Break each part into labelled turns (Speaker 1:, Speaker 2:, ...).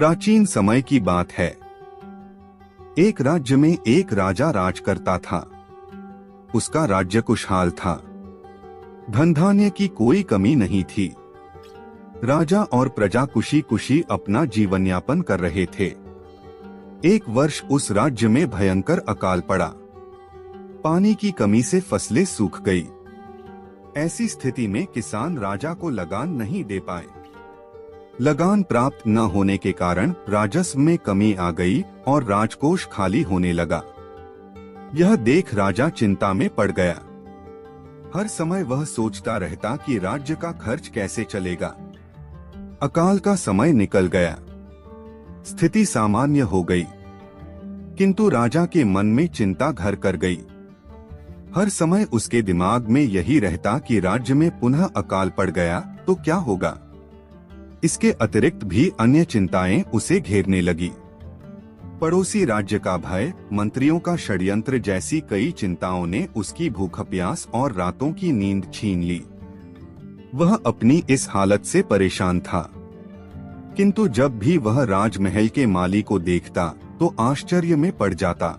Speaker 1: प्राचीन समय की बात है। एक राज्य में एक राजा राज करता था। उसका राज्य खुशहाल था। धन धान्य की कोई कमी नहीं थी। राजा और प्रजा खुशी खुशी अपना जीवन यापन कर रहे थे। एक वर्ष उस राज्य में भयंकर अकाल पड़ा। पानी की कमी से फसलें सूख गई। ऐसी स्थिति में किसान राजा को लगान नहीं दे पाए। लगान प्राप्त न होने के कारण राजस्व में कमी आ गई और राजकोष खाली होने लगा। यह देख राजा चिंता में पड़ गया। हर समय वह सोचता रहता कि राज्य का खर्च कैसे चलेगा। अकाल का समय निकल गया। स्थिति सामान्य हो गई, किंतु राजा के मन में चिंता घर कर गई। हर समय उसके दिमाग में यही रहता कि राज्य में पुनः अकाल पड़ गया तो क्या होगा। इसके अतिरिक्त भी अन्य चिंताएं उसे घेरने लगी। पड़ोसी राज्य का भय, मंत्रियों का षड्यंत्र जैसी कई चिंताओं ने उसकी भूख प्यास और रातों की नींद छीन ली। वह अपनी इस हालत से परेशान था, किंतु जब भी वह राजमहल के माली को देखता तो आश्चर्य में पड़ जाता।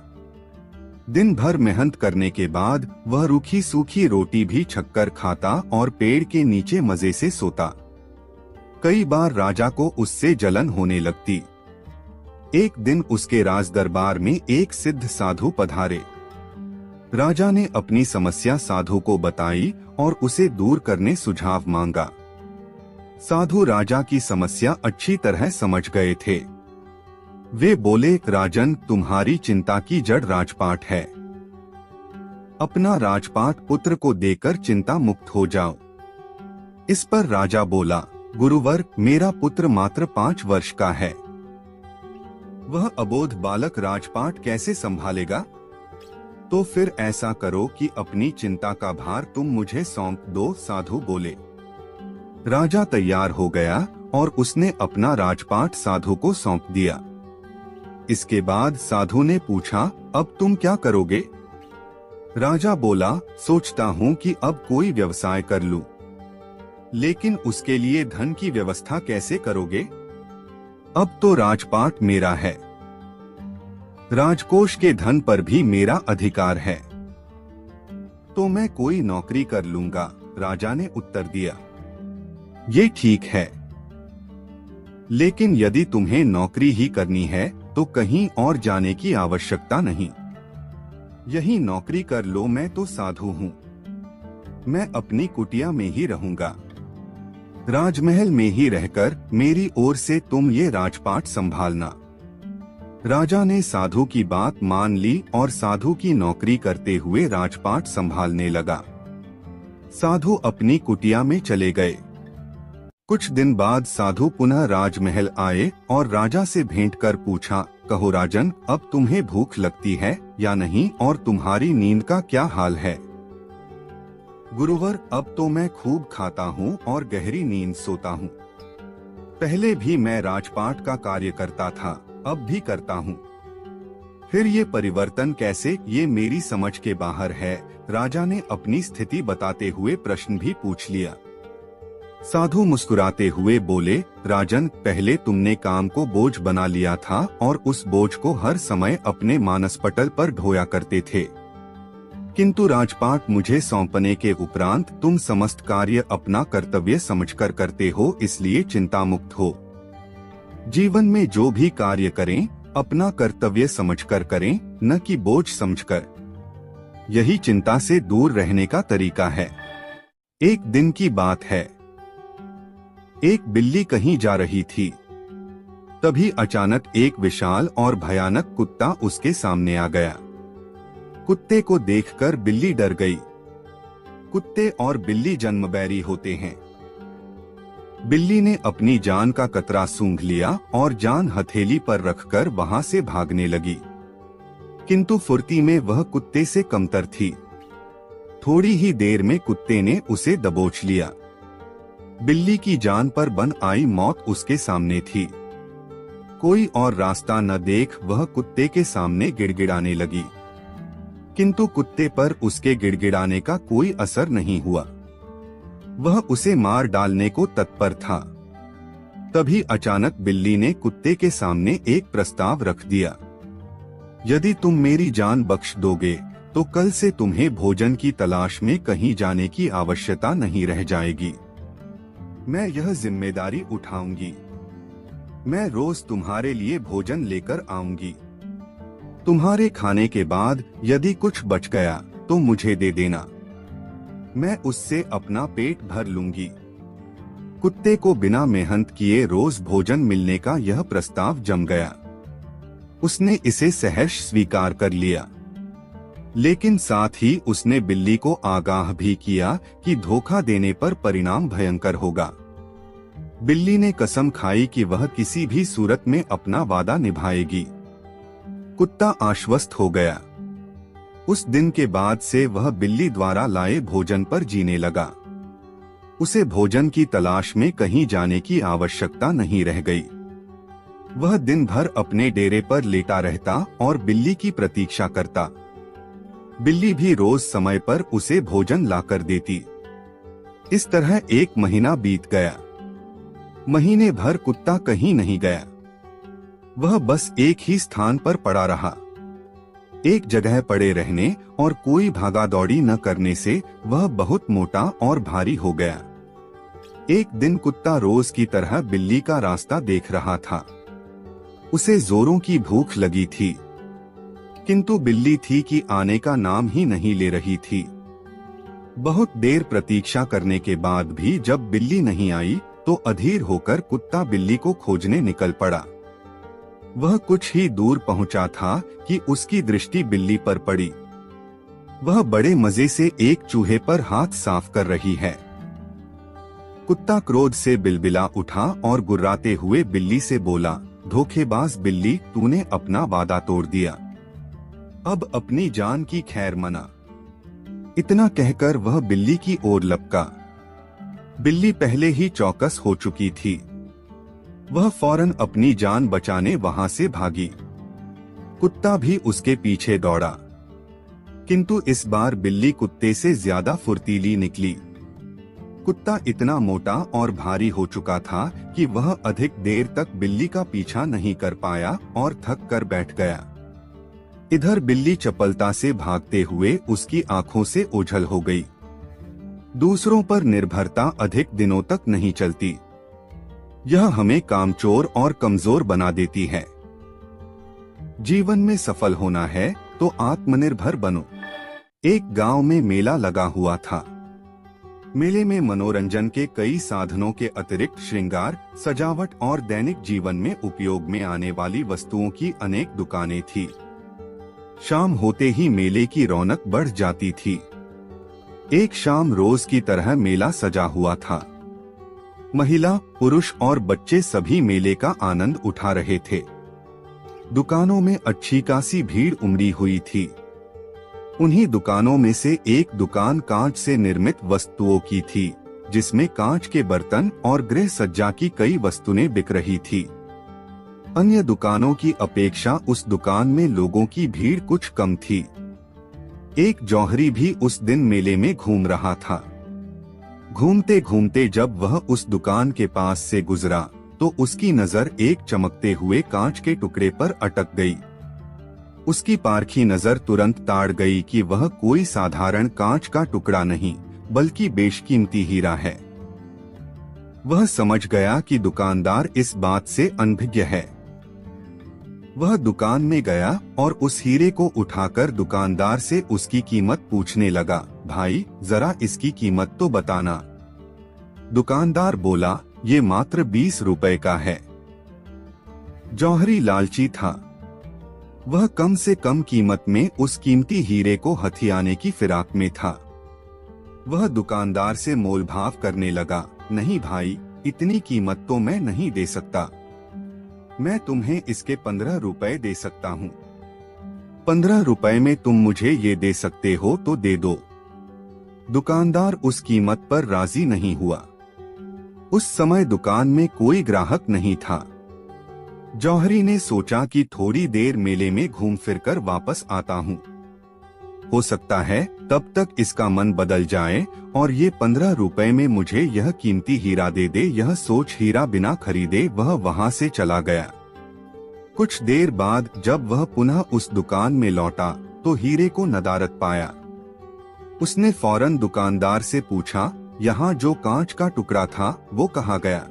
Speaker 1: दिन भर मेहनत करने के बाद वह रूखी सूखी रोटी भी छककर खाता और पेड़ के नीचे मजे से सोता। कई बार राजा को उससे जलन होने लगती। एक दिन उसके राज दरबार में एक सिद्ध साधु पधारे। राजा ने अपनी समस्या साधु को बताई और उसे दूर करने सुझाव मांगा। साधु राजा की समस्या अच्छी तरह समझ गए थे। वे बोले, राजन, तुम्हारी चिंता की जड़ राजपाट है। अपना राजपाट पुत्र को देकर चिंता मुक्त हो जाओ। इस पर राजा बोला, गुरुवर, मेरा पुत्र मात्र 5 वर्ष का है। वह अबोध बालक राजपाट कैसे संभालेगा? तो फिर ऐसा करो कि अपनी चिंता का भार तुम मुझे सौंप दो, साधु बोले। राजा तैयार हो गया और उसने अपना राजपाट साधु को सौंप दिया। इसके बाद साधु ने पूछा, अब तुम क्या करोगे? राजा बोला, सोचता हूँ कि अब कोई व्यवसाय कर लूं। लेकिन उसके लिए धन की व्यवस्था कैसे करोगे? अब तो राजपाट मेरा है। राजकोष के धन पर भी मेरा अधिकार है। तो मैं कोई नौकरी कर लूंगा, राजा ने उत्तर दिया। ये ठीक है, लेकिन यदि तुम्हें नौकरी ही करनी है तो कहीं और जाने की आवश्यकता नहीं। यही नौकरी कर लो, मैं तो साधु हूँ। मैं अपनी कुटिया में ही रहूंगा। राजमहल में ही रहकर मेरी ओर से तुम ये राजपाट संभालना। राजा ने साधु की बात मान ली और साधु की नौकरी करते हुए राजपाट संभालने लगा। साधु अपनी कुटिया में चले गए। कुछ दिन बाद साधु पुनः राजमहल आए और राजा से भेंट कर पूछा, कहो राजन, अब तुम्हें भूख लगती है या नहीं और तुम्हारी नींद का क्या हाल है? गुरुवर, अब तो मैं खूब खाता हूँ और गहरी नींद सोता हूँ। पहले भी मैं राजपाट का कार्य करता था, अब भी करता हूँ। फिर ये परिवर्तन कैसे, ये मेरी समझ के बाहर है। राजा ने अपनी स्थिति बताते हुए प्रश्न भी पूछ लिया। साधु मुस्कुराते हुए बोले, राजन, पहले तुमने काम को बोझ बना लिया था और उस बोझ को हर समय अपने मानस पटल पर ढोया करते थे। किंतु राजपाट मुझे सौंपने के उपरांत तुम समस्त कार्य अपना कर्तव्य समझकर करते हो, इसलिए चिंता मुक्त हो। जीवन में जो भी कार्य करें अपना कर्तव्य समझकर करें, न कि बोझ समझकर। यही चिंता से दूर रहने का तरीका है। एक दिन की बात है। एक बिल्ली कहीं जा रही थी। तभी अचानक एक विशाल और भयानक कुत्ता उसके सामने आ गया। कुत्ते को देखकर बिल्ली डर गई। कुत्ते और बिल्ली जन्मबैरी होते हैं। बिल्ली ने अपनी जान का कतरा सूंघ लिया और जान हथेली पर रखकर वहां से भागने लगी। किंतु फुर्ती में वह कुत्ते से कमतर थी। थोड़ी ही देर में कुत्ते ने उसे दबोच लिया। बिल्ली की जान पर बन आई मौत उसके सामने थी। कोई और रास्ता न देख वह कुत्ते के सामने गिड़गिड़ाने लगी, किंतु कुत्ते पर उसके गिड़गिड़ाने का कोई असर नहीं हुआ। वह उसे मार डालने को तत्पर था। तभी अचानक बिल्ली ने कुत्ते के सामने एक प्रस्ताव रख दिया। यदि तुम मेरी जान बख्श दोगे तो कल से तुम्हें भोजन की तलाश में कहीं जाने की आवश्यकता नहीं रह जाएगी। मैं यह जिम्मेदारी उठाऊंगी। मैं रोज तुम्हारे लिए भोजन लेकर आऊंगी। तुम्हारे खाने के बाद यदि कुछ बच गया तो मुझे दे देना। मैं उससे अपना पेट भर लूंगी। कुत्ते को बिना मेहनत किए रोज भोजन मिलने का यह प्रस्ताव जम गया। उसने इसे सहर्ष स्वीकार कर लिया, लेकिन साथ ही उसने बिल्ली को आगाह भी किया कि धोखा देने पर परिणाम भयंकर होगा। बिल्ली ने कसम खाई कि वह किसी भी सूरत में अपना वादा निभाएगी। कुत्ता आश्वस्त हो गया। उस दिन के बाद से वह बिल्ली द्वारा लाए भोजन पर जीने लगा। उसे भोजन की तलाश में कहीं जाने की आवश्यकता नहीं रह गई। वह दिन भर अपने डेरे पर लेटा रहता और बिल्ली की प्रतीक्षा करता। बिल्ली भी रोज समय पर उसे भोजन लाकर देती। इस तरह 1 महीना बीत गया। महीने भर कुत्ता कहीं नहीं गया। वह बस एक ही स्थान पर पड़ा रहा। एक जगह पड़े रहने और कोई भागा दौड़ी न करने से वह बहुत मोटा और भारी हो गया। एक दिन कुत्ता रोज की तरह बिल्ली का रास्ता देख रहा था। उसे जोरों की भूख लगी थी, किंतु बिल्ली थी कि आने का नाम ही नहीं ले रही थी। बहुत देर प्रतीक्षा करने के बाद भी जब बिल्ली नहीं आई तो अधीर होकर कुत्ता बिल्ली को खोजने निकल पड़ा। वह कुछ ही दूर पहुंचा था कि उसकी दृष्टि बिल्ली पर पड़ी। वह बड़े मजे से एक चूहे पर हाथ साफ कर रही है। कुत्ता क्रोध से बिलबिला उठा और गुर्राते हुए बिल्ली से बोला, धोखेबाज बिल्ली, तूने अपना वादा तोड़ दिया। अब अपनी जान की खैर मना। इतना कहकर वह बिल्ली की ओर लपका। बिल्ली पहले ही चौकस हो चुकी थी। वह फौरन अपनी जान बचाने वहां से भागी। कुत्ता भी उसके पीछे दौड़ा, किंतु इस बार बिल्ली कुत्ते से ज्यादा फुर्तीली निकली। कुत्ता इतना मोटा और भारी हो चुका था कि वह अधिक देर तक बिल्ली का पीछा नहीं कर पाया और थक कर बैठ गया। इधर बिल्ली चपलता से भागते हुए उसकी आंखों से ओझल हो गई। दूसरों पर निर्भरता अधिक दिनों तक नहीं चलती। यह हमें कामचोर और कमजोर बना देती है। जीवन में सफल होना है तो आत्मनिर्भर बनो। एक गांव में मेला लगा हुआ था। मेले में मनोरंजन के कई साधनों के अतिरिक्त श्रृंगार, सजावट और दैनिक जीवन में उपयोग में आने वाली वस्तुओं की अनेक दुकानें थी। शाम होते ही मेले की रौनक बढ़ जाती थी। एक शाम रोज की तरह मेला सजा हुआ था। महिला, पुरुष और बच्चे सभी मेले का आनंद उठा रहे थे। दुकानों में अच्छी खासी भीड़ उमड़ी हुई थी। उन्हीं दुकानों में से एक दुकान कांच से निर्मित वस्तुओं की थी, जिसमें कांच के बर्तन और गृह सज्जा की कई वस्तुएं बिक रही थी। अन्य दुकानों की अपेक्षा उस दुकान में लोगों की भीड़ कुछ कम थी। एक जौहरी भी उस दिन मेले में घूम रहा था। घूमते घूमते जब वह उस दुकान के पास से गुजरा तो उसकी नजर एक चमकते हुए कांच के टुकड़े पर अटक गई। उसकी पारखी नजर तुरंत ताड़ गई कि वह कोई साधारण कांच का टुकड़ा नहीं, बल्कि बेशकीमती हीरा है। वह समझ गया कि दुकानदार इस बात से अनभिज्ञ है। वह दुकान में गया और उस हीरे को उठाकर दुकानदार से उसकी कीमत पूछने लगा। भाई, जरा इसकी कीमत तो बताना। दुकानदार बोला, ये मात्र 20 रुपए का है। जौहरी लालची था। वह कम से कम कीमत में उस कीमती हीरे को हथियाने की फिराक में था। वह दुकानदार से मोलभाव करने लगा। नहीं भाई, इतनी कीमत तो मैं नहीं दे सकता। मैं तुम्हें इसके 15 रुपए दे सकता हूँ। 15 रुपए में तुम मुझे ये दे सकते हो तो दे दो। दुकानदार उस कीमत पर राजी नहीं हुआ। उस समय दुकान में कोई ग्राहक नहीं था। जौहरी ने सोचा कि थोड़ी देर मेले में घूम फिरकर वापस आता हूँ। हो सकता है तब तक इसका मन बदल जाए और ये 15 रुपए में मुझे यह कीमती हीरा दे दे। यह सोच हीरा बिना खरीदे वह वहां से चला गया। कुछ देर बाद जब वह पुनः उस दुकान में लौटा तो हीरे को नदारद पाया। उसने फौरन दुकानदार से पूछा, यहाँ जो कांच का टुकड़ा था वो कहाँ गया?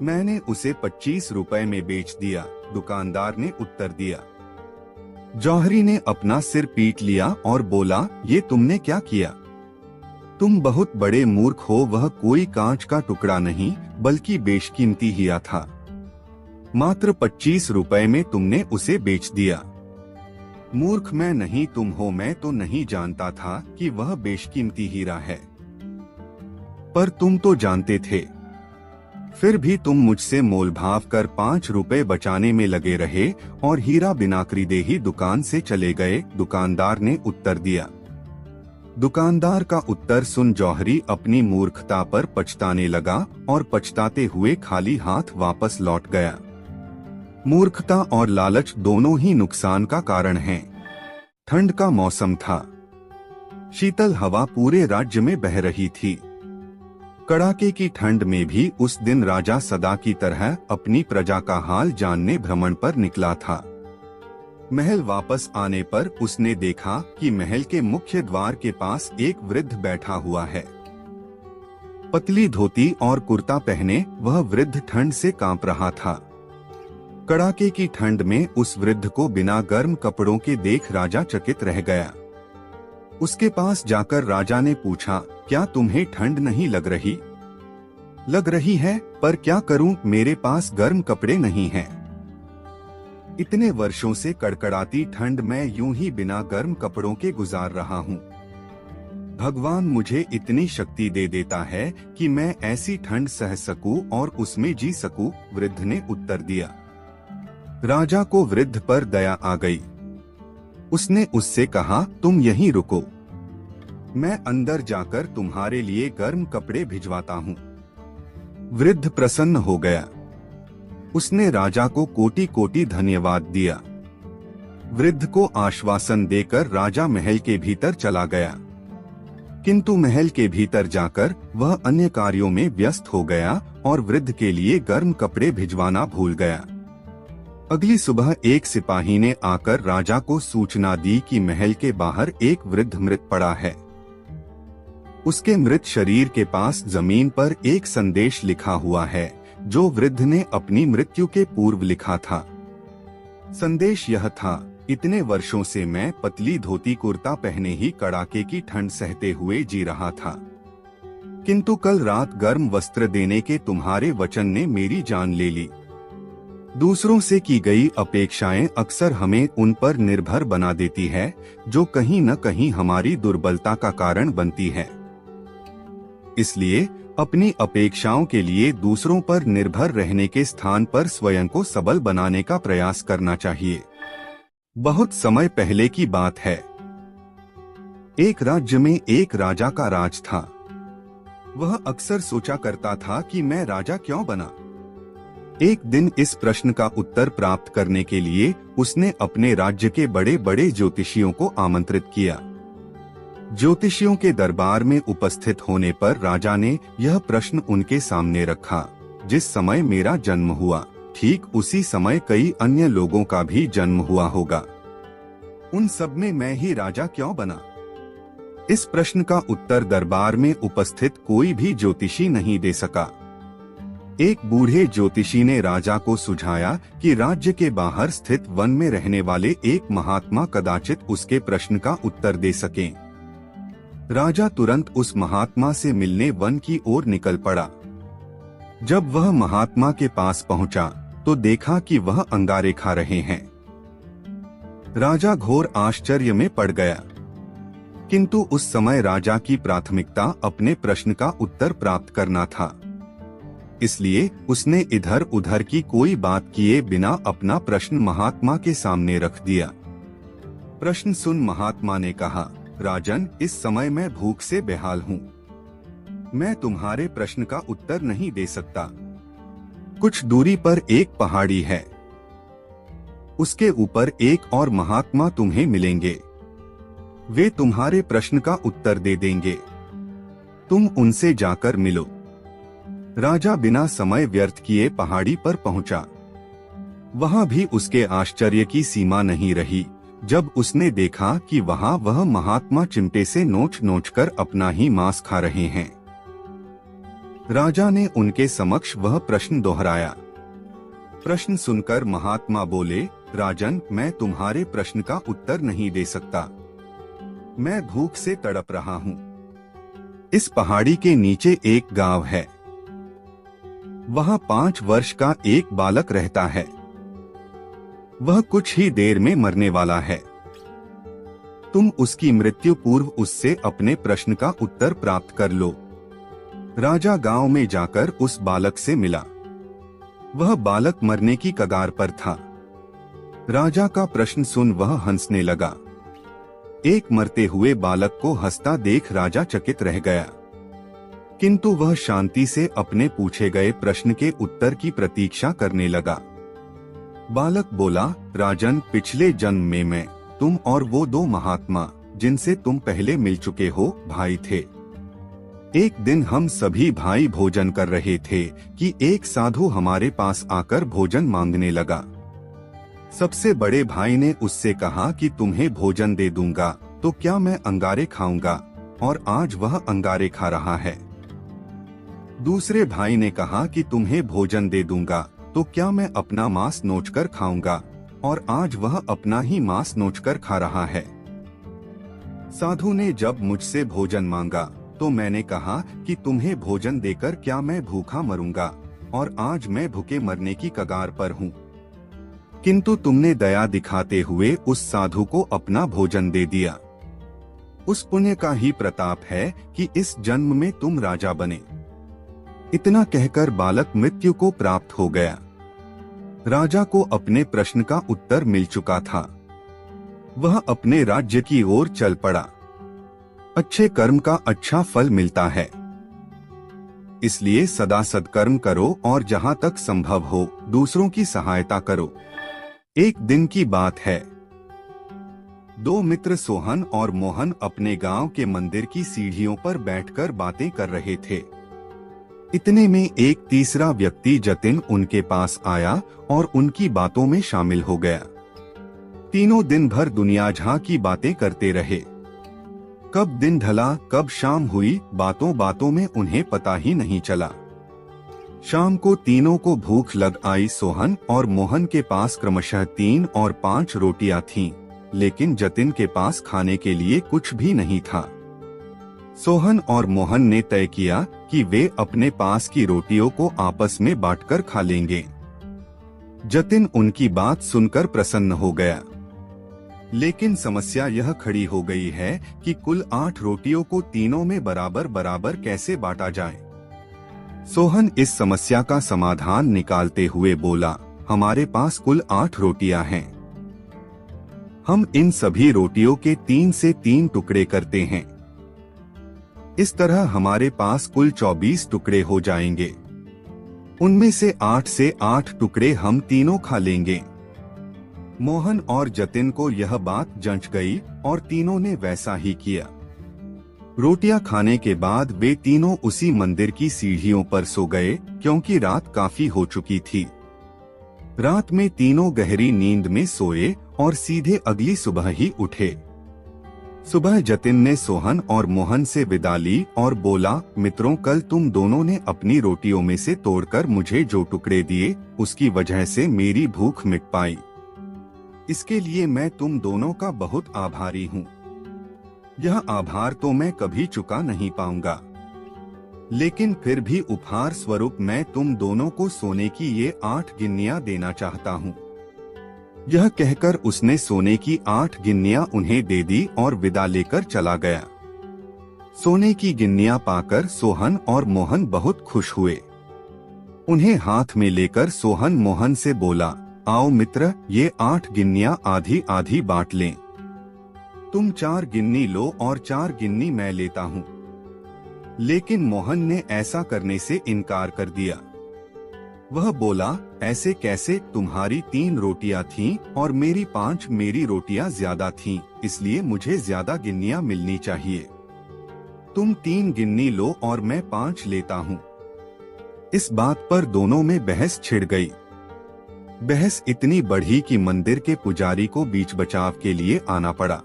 Speaker 1: मैंने उसे 25 रुपए में बेच दिया, दुकानदार ने उत्तर दिया। जौहरी ने अपना सिर पीट लिया और बोला, ये तुमने क्या किया? तुम बहुत बड़े मूर्ख हो। वह कोई कांच का टुकड़ा नहीं बल्कि बेशकीमती हीरा था। मात्र 25 रुपए में तुमने उसे बेच दिया। मूर्ख मैं नहीं तुम हो। मैं तो नहीं जानता था कि वह बेशकीमती हीरा है, पर तुम तो जानते थे। फिर भी तुम मुझसे मोलभाव कर 5 रुपए बचाने में लगे रहे और हीरा बिना खरीदे ही दुकान से चले गए, दुकानदार ने उत्तर दिया। दुकानदार का उत्तर सुन जौहरी अपनी मूर्खता पर पछताने लगा और पछताते हुए खाली हाथ वापस लौट गया। मूर्खता और लालच दोनों ही नुकसान का कारण हैं। ठंड का मौसम था। शीतल हवा पूरे राज्य में बह रही थी। कड़ाके की ठंड में भी उस दिन राजा सदा की तरह अपनी प्रजा का हाल जानने भ्रमण पर निकला था। महल वापस आने पर उसने देखा कि महल के मुख्य द्वार के पास एक वृद्ध बैठा हुआ है। पतली धोती और कुर्ता पहने वह वृद्ध ठंड से कांप रहा था। कड़ाके की ठंड में उस वृद्ध को बिना गर्म कपड़ों के देख राजा चकित रह गया। उसके पास जाकर राजा ने पूछा, क्या तुम्हें ठंड नहीं लग रही? लग रही है, पर क्या करूं, मेरे पास गर्म कपड़े नहीं हैं। इतने वर्षों से कड़कड़ाती ठंड मैं यूं ही बिना गर्म कपड़ों के गुजार रहा हूं। भगवान मुझे इतनी शक्ति दे देता है कि मैं ऐसी ठंड सह सकूं और उसमें जी सकूं, वृद्ध ने उत्तर दिया। राजा को वृद्ध पर दया आ गई। उसने उससे कहा, तुम यहीं रुको, मैं अंदर जाकर तुम्हारे लिए गर्म कपड़े भिजवाता हूँ। वृद्ध प्रसन्न हो गया। उसने राजा को कोटि कोटि धन्यवाद दिया। वृद्ध को आश्वासन देकर राजा महल के भीतर चला गया, किंतु महल के भीतर जाकर वह अन्य कार्यों में व्यस्त हो गया और वृद्ध के लिए गर्म कपड़े भिजवाना भूल गया। अगली सुबह एक सिपाही ने आकर राजा को सूचना दी कि महल के बाहर एक वृद्ध मृत पड़ा है। उसके मृत शरीर के पास जमीन पर एक संदेश लिखा हुआ है जो वृद्ध ने अपनी मृत्यु के पूर्व लिखा था। संदेश यह था, इतने वर्षों से मैं पतली धोती कुर्ता पहने ही कड़ाके की ठंड सहते हुए जी रहा था, किंतु कल रात गर्म वस्त्र देने के तुम्हारे वचन ने मेरी जान ले ली। दूसरों से की गई अपेक्षाएं अक्सर हमें उन पर निर्भर बना देती है जो कहीं न कहीं हमारी दुर्बलता का कारण बनती है। इसलिए अपनी अपेक्षाओं के लिए दूसरों पर निर्भर रहने के स्थान पर स्वयं को सबल बनाने का प्रयास करना चाहिए। बहुत समय पहले की बात है। एक राज्य में एक राजा का राज था। वह अक्सर सोचा करता था कि मैं राजा क्यों बना। एक दिन इस प्रश्न का उत्तर प्राप्त करने के लिए उसने अपने राज्य के बड़े बड़े ज्योतिषियों को आमंत्रित किया। ज्योतिषियों के दरबार में उपस्थित होने पर राजा ने यह प्रश्न उनके सामने रखा, जिस समय मेरा जन्म हुआ ठीक उसी समय कई अन्य लोगों का भी जन्म हुआ होगा। उन सब में मैं ही राजा क्यों बना? इस प्रश्न का उत्तर दरबार में उपस्थित कोई भी ज्योतिषी नहीं दे सका। एक बूढ़े ज्योतिषी ने राजा को सुझाया कि राज्य के बाहर स्थित वन में रहने वाले एक महात्मा कदाचित उसके प्रश्न का उत्तर दे सकें। राजा तुरंत उस महात्मा से मिलने वन की ओर निकल पड़ा। जब वह महात्मा के पास पहुंचा तो देखा कि वह अंगारे खा रहे हैं। राजा घोर आश्चर्य में पड़ गया, किंतु उस समय राजा की प्राथमिकता अपने प्रश्न का उत्तर प्राप्त करना था। इसलिए उसने इधर उधर की कोई बात किए बिना अपना प्रश्न महात्मा के सामने रख दिया। प्रश्न सुन महात्मा ने कहा, राजन, इस समय मैं भूख से बेहाल हूँ। मैं तुम्हारे प्रश्न का उत्तर नहीं दे सकता। कुछ दूरी पर एक पहाड़ी है, उसके ऊपर एक और महात्मा तुम्हें मिलेंगे। वे तुम्हारे प्रश्न का उत्तर दे देंगे। तुम उनसे जाकर मिलो। राजा बिना समय व्यर्थ किए पहाड़ी पर पहुंचा। वहां भी उसके आश्चर्य की सीमा नहीं रही जब उसने देखा कि वहां वह महात्मा चिमटे से नोच नोच कर अपना ही मांस खा रहे हैं। राजा ने उनके समक्ष वह प्रश्न दोहराया। प्रश्न सुनकर महात्मा बोले, राजन, मैं तुम्हारे प्रश्न का उत्तर नहीं दे सकता। मैं भूख से तड़प रहा हूँ। इस पहाड़ी के नीचे एक गांव है। वहां 5 वर्ष का एक बालक रहता है। वह कुछ ही देर में मरने वाला है। तुम उसकी मृत्यु पूर्व उससे अपने प्रश्न का उत्तर प्राप्त कर लो। राजा गांव में जाकर उस बालक से मिला। वह बालक मरने की कगार पर था। राजा का प्रश्न सुन वह हंसने लगा। एक मरते हुए बालक को हंसता देख राजा चकित रह गया, किंतु वह शांति से अपने पूछे गए प्रश्न के उत्तर की प्रतीक्षा करने लगा। बालक बोला, राजन, पिछले जन्म में मैं, तुम और वो 2 महात्मा जिनसे तुम पहले मिल चुके हो, भाई थे। एक दिन हम सभी भाई भोजन कर रहे थे कि एक साधु हमारे पास आकर भोजन मांगने लगा। सबसे बड़े भाई ने उससे कहा कि तुम्हें भोजन दे दूंगा तो क्या मैं अंगारे खाऊंगा, और आज वह अंगारे खा रहा है। दूसरे भाई ने कहा कि तुम्हें भोजन दे दूंगा तो क्या मैं अपना मांस नोचकर खाऊंगा, और आज वह अपना ही मांस नोचकर खा रहा है। साधु ने जब मुझसे भोजन मांगा तो मैंने कहा कि तुम्हें भोजन देकर क्या मैं भूखा मरूंगा, और आज मैं भूखे मरने की कगार पर हूँ। किंतु तुमने दया दिखाते हुए उस साधु को अपना भोजन दे दिया। उस पुण्य का ही प्रताप है कि इस जन्म में तुम राजा बने। इतना कहकर बालक मृत्यु को प्राप्त हो गया। राजा को अपने प्रश्न का उत्तर मिल चुका था। वह अपने राज्य की ओर चल पड़ा। अच्छे कर्म का अच्छा फल मिलता है, इसलिए सदा सत्कर्म करो और जहां तक संभव हो दूसरों की सहायता करो। एक दिन की बात है। 2 मित्र सोहन और मोहन अपने गांव के मंदिर की सीढ़ियों पर बैठकर बातें कर रहे थे। इतने में एक तीसरा व्यक्ति जतिन उनके पास आया और उनकी बातों में शामिल हो गया। तीनों दिन भर दुनिया जहां की बातें करते रहे। कब दिन ढला, कब शाम हुई, बातों बातों में उन्हें पता ही नहीं चला। शाम को तीनों को भूख लग आई। सोहन और मोहन के पास क्रमशः 3 और 5 रोटियां थीं, लेकिन जतिन के पास खाने के लिए कुछ भी नहीं था। सोहन और मोहन ने तय किया कि वे अपने पास की रोटियों को आपस में बांटकर खा लेंगे। जतिन उनकी बात सुनकर प्रसन्न हो गया, लेकिन समस्या यह खड़ी हो गई है कि कुल 8 रोटियों को तीनों में बराबर बराबर कैसे बांटा जाए। सोहन इस समस्या का समाधान निकालते हुए बोला, हमारे पास कुल 8 रोटियां हैं। हम इन सभी रोटियों के 3 से 3 टुकड़े करते हैं। इस तरह हमारे पास कुल 24 टुकड़े हो जाएंगे। उनमें से 8 से 8 टुकड़े हम तीनों खा लेंगे। मोहन और जतिन को यह बात जंच गई और तीनों ने वैसा ही किया। रोटियां खाने के बाद वे तीनों उसी मंदिर की सीढ़ियों पर सो गए, क्योंकि रात काफी हो चुकी थी। रात में तीनों गहरी नींद में सोए और सीधे अगली सुबह ही उठे। सुबह जतिन ने सोहन और मोहन से विदा ली और बोला, मित्रों, कल तुम दोनों ने अपनी रोटियों में से तोड़कर मुझे जो टुकड़े दिए, उसकी वजह से मेरी भूख मिट पाई। इसके लिए मैं तुम दोनों का बहुत आभारी हूँ। यह आभार तो मैं कभी चुका नहीं पाऊंगा, लेकिन फिर भी उपहार स्वरूप मैं तुम दोनों को सोने की ये 8 गिन्नियां देना चाहता हूँ। यह कहकर उसने सोने की 8 गिन्नियां उन्हें दे दी और विदा लेकर चला गया। सोने की गिन्नियां पाकर सोहन और मोहन बहुत खुश हुए। उन्हें हाथ में लेकर सोहन मोहन से बोला, आओ मित्र, ये 8 गिन्नियां आधी आधी बांट लें। तुम 4 गिन्नी लो और 4 गिन्नी मैं लेता हूँ। लेकिन मोहन ने ऐसा करने से इनकार कर दिया। वह बोला, ऐसे कैसे? तुम्हारी 3 रोटियां थीं और मेरी 5। मेरी रोटियां ज्यादा थीं, इसलिए मुझे ज्यादा गिन्नियां मिलनी चाहिए। तुम 3 गिन्नी लो और मैं 5 लेता हूँ। इस बात पर दोनों में बहस छिड़ गई। बहस इतनी बढ़ी कि मंदिर के पुजारी को बीच बचाव के लिए आना पड़ा।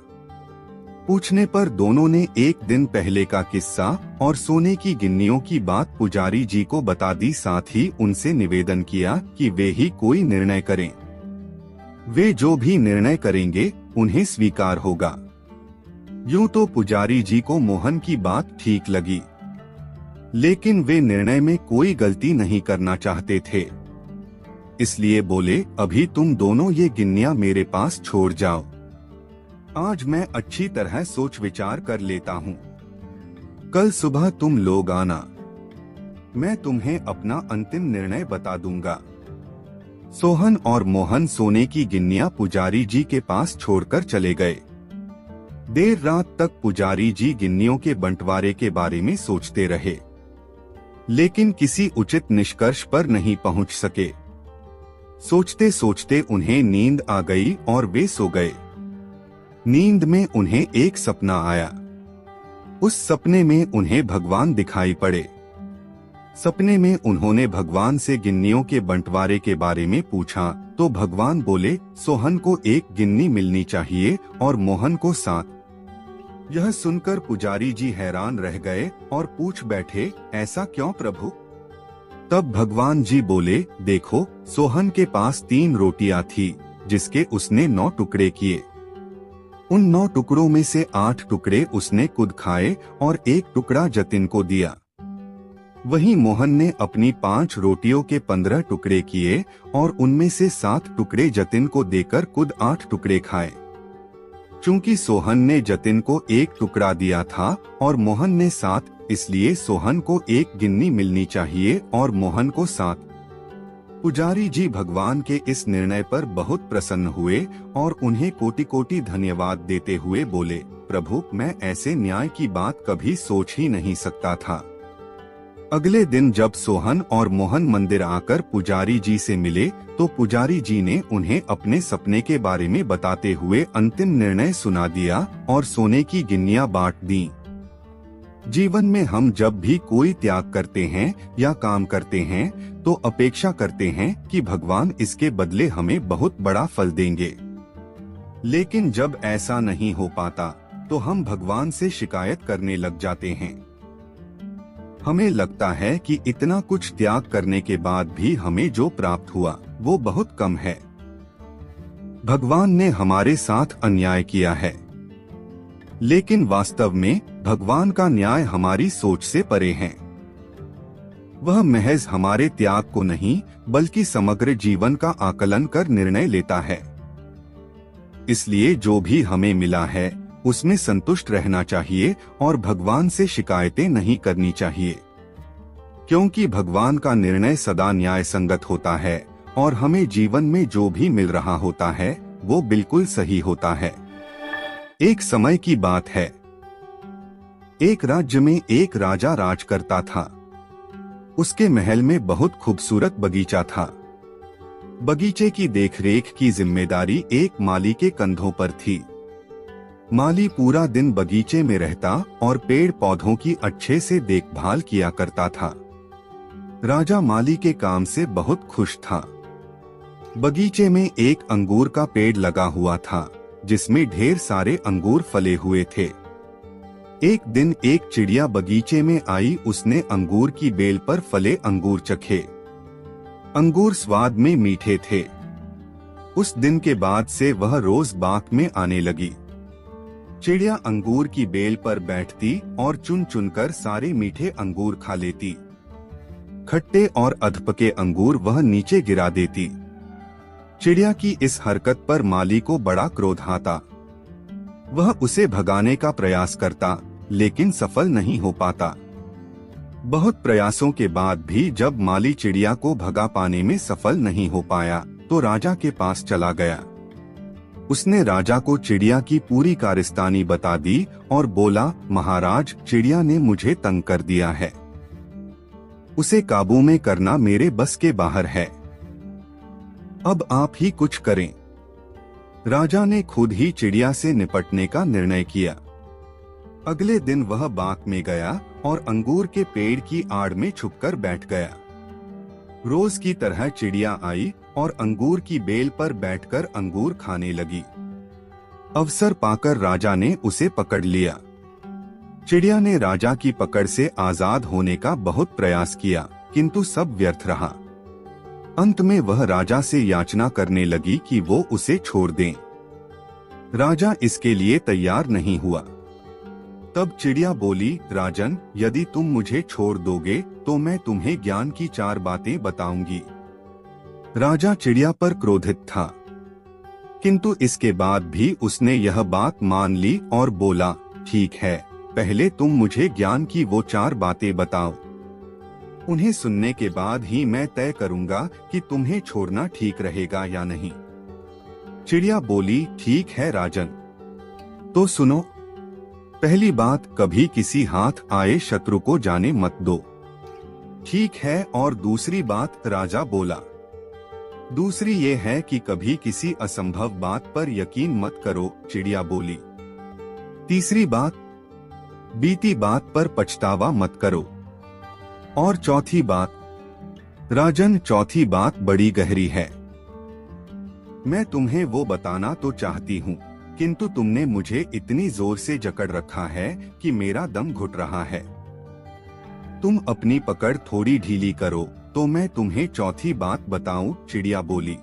Speaker 1: पूछने पर दोनों ने एक दिन पहले का किस्सा और सोने की गिन्नियों की बात पुजारी जी को बता दी। साथ ही उनसे निवेदन किया कि वे ही कोई निर्णय करें। वे जो भी निर्णय करेंगे उन्हें स्वीकार होगा। यूं तो पुजारी जी को मोहन की बात ठीक लगी, लेकिन वे निर्णय में कोई गलती नहीं करना चाहते थे। इसलिए बोले, अभी तुम दोनों ये गिन्नियां मेरे पास छोड़ जाओ। आज मैं अच्छी तरह सोच विचार कर लेता हूँ। कल सुबह तुम लोग आना, मैं तुम्हें अपना अंतिम निर्णय बता दूंगा। सोहन और मोहन सोने की गिन्नियां पुजारी जी के पास छोड़कर चले गए। देर रात तक पुजारी जी गिन्नियों के बंटवारे के बारे में सोचते रहे, लेकिन किसी उचित निष्कर्ष पर नहीं पहुंच सके। सोचते सोचते उन्हें नींद आ गई और वे सो गए। नींद में उन्हें एक सपना आया। उस सपने में उन्हें भगवान दिखाई पड़े। सपने में उन्होंने भगवान से गिन्नियों के बंटवारे के बारे में पूछा तो भगवान बोले, सोहन को 1 गिन्नी मिलनी चाहिए और मोहन को 7। यह सुनकर पुजारी जी हैरान रह गए और पूछ बैठे, ऐसा क्यों प्रभु? तब भगवान जी बोले, देखो, सोहन के पास 3 रोटियां थी जिसके उसने 9 टुकड़े किए। उन 9 टुकड़ों में से 8 टुकड़े उसने खुद खाए और 1 टुकड़ा जतिन को दिया। वहीं मोहन ने अपनी 5 रोटियों के 15 टुकड़े किए और उनमें से 7 टुकड़े जतिन को देकर खुद 8 टुकड़े खाए। चूंकि सोहन ने जतिन को 1 टुकड़ा दिया था और मोहन ने 7, इसलिए सोहन को 1 गिन्नी मिलनी चाहिए और मोहन को 7। पुजारी जी भगवान के इस निर्णय पर बहुत प्रसन्न हुए और उन्हें कोटि कोटि धन्यवाद देते हुए बोले, प्रभु, मैं ऐसे न्याय की बात कभी सोच ही नहीं सकता था। अगले दिन जब सोहन और मोहन मंदिर आकर पुजारी जी से मिले तो पुजारी जी ने उन्हें अपने सपने के बारे में बताते हुए अंतिम निर्णय सुना दिया और सोने की गिन्नियां बांट दी। जीवन में हम जब भी कोई त्याग करते हैं या काम करते हैं तो अपेक्षा करते हैं कि भगवान इसके बदले हमें बहुत बड़ा फल देंगे, लेकिन जब ऐसा नहीं हो पाता तो हम भगवान से शिकायत करने लग जाते हैं। हमें लगता है कि इतना कुछ त्याग करने के बाद भी हमें जो प्राप्त हुआ वो बहुत कम है। भगवान ने हमारे साथ अन्याय किया है, लेकिन वास्तव में भगवान का न्याय हमारी सोच से परे है। वह महज हमारे त्याग को नहीं बल्कि समग्र जीवन का आकलन कर निर्णय लेता है। इसलिए जो भी हमें मिला है उसमें संतुष्ट रहना चाहिए और भगवान से शिकायतें नहीं करनी चाहिए, क्योंकि भगवान का निर्णय सदा न्याय संगत होता है और हमें जीवन में जो भी मिल रहा होता है वो बिल्कुल सही होता है। एक समय की बात है, एक राज्य में एक राजा राज करता था। उसके महल में बहुत खूबसूरत बगीचा था। बगीचे की देखरेख की जिम्मेदारी एक माली के कंधों पर थी। माली पूरा दिन बगीचे में रहता और पेड़ पौधों की अच्छे से देखभाल किया करता था। राजा माली के काम से बहुत खुश था। बगीचे में एक अंगूर का पेड़ लगा हुआ था जिसमें ढेर सारे अंगूर फले हुए थे। एक दिन एक चिड़िया बगीचे में आई। उसने अंगूर की बेल पर फले अंगूर चखे। अंगूर स्वाद में मीठे थे। उस दिन के बाद से वह रोज बाग में आने लगी। चिड़िया अंगूर की बेल पर बैठती और चुन चुनकर सारे मीठे अंगूर खा लेती। खट्टे और अधपके अंगूर वह नीचे गिरा देती। चिड़िया की इस हरकत पर माली को बड़ा क्रोध आता। वह उसे भगाने का प्रयास करता, लेकिन सफल नहीं हो पाता। बहुत प्रयासों के बाद भी जब माली चिड़िया को भगा पाने में सफल नहीं हो पाया तो राजा के पास चला गया। उसने राजा को चिड़िया की पूरी कारस्तानी बता दी और बोला, महाराज, चिड़िया ने मुझे तंग कर दिया है। उसे काबू में करना मेरे बस के बाहर है। अब आप ही कुछ करें। राजा ने खुद ही चिड़िया से निपटने का निर्णय किया। अगले दिन वह बाग में गया और अंगूर के पेड़ की आड़ में छुपकर बैठ गया। रोज की तरह चिड़िया आई और अंगूर की बेल पर बैठकर अंगूर खाने लगी। अवसर पाकर राजा ने उसे पकड़ लिया। चिड़िया ने राजा की पकड़ से आजाद होने का बहुत प्रयास किया, किंतु सब व्यर्थ रहा। अंत में वह राजा से याचना करने लगी कि वो उसे छोड़ दें। राजा इसके लिए तैयार नहीं हुआ। तब चिड़िया बोली, राजन, यदि तुम मुझे छोड़ दोगे तो मैं तुम्हें ज्ञान की 4 बातें बताऊंगी। राजा चिड़िया पर क्रोधित था, किंतु इसके बाद भी उसने यह बात मान ली और बोला, ठीक है, पहले तुम मुझे ज्ञान की वो 4 बातें बताओ। उन्हें सुनने के बाद ही मैं तय करूंगा कि तुम्हें छोड़ना ठीक रहेगा या नहीं। चिड़िया बोली, ठीक है राजन, तो सुनो। पहली बात, कभी किसी हाथ आए शत्रु को जाने मत दो। ठीक है, और दूसरी बात, राजा बोला। दूसरी ये है कि कभी किसी असंभव बात पर यकीन मत करो, चिड़िया बोली। तीसरी बात, बीती बात पर पछतावा मत करो। और चौथी बात, राजन, चौथी बात बड़ी गहरी है। मैं तुम्हें वो बताना तो चाहती हूँ, किंतु तुमने मुझे इतनी जोर से जकड़ रखा है कि मेरा दम घुट रहा है। तुम अपनी पकड़ थोड़ी ढीली करो तो मैं तुम्हें चौथी बात बताऊं, चिड़िया बोली।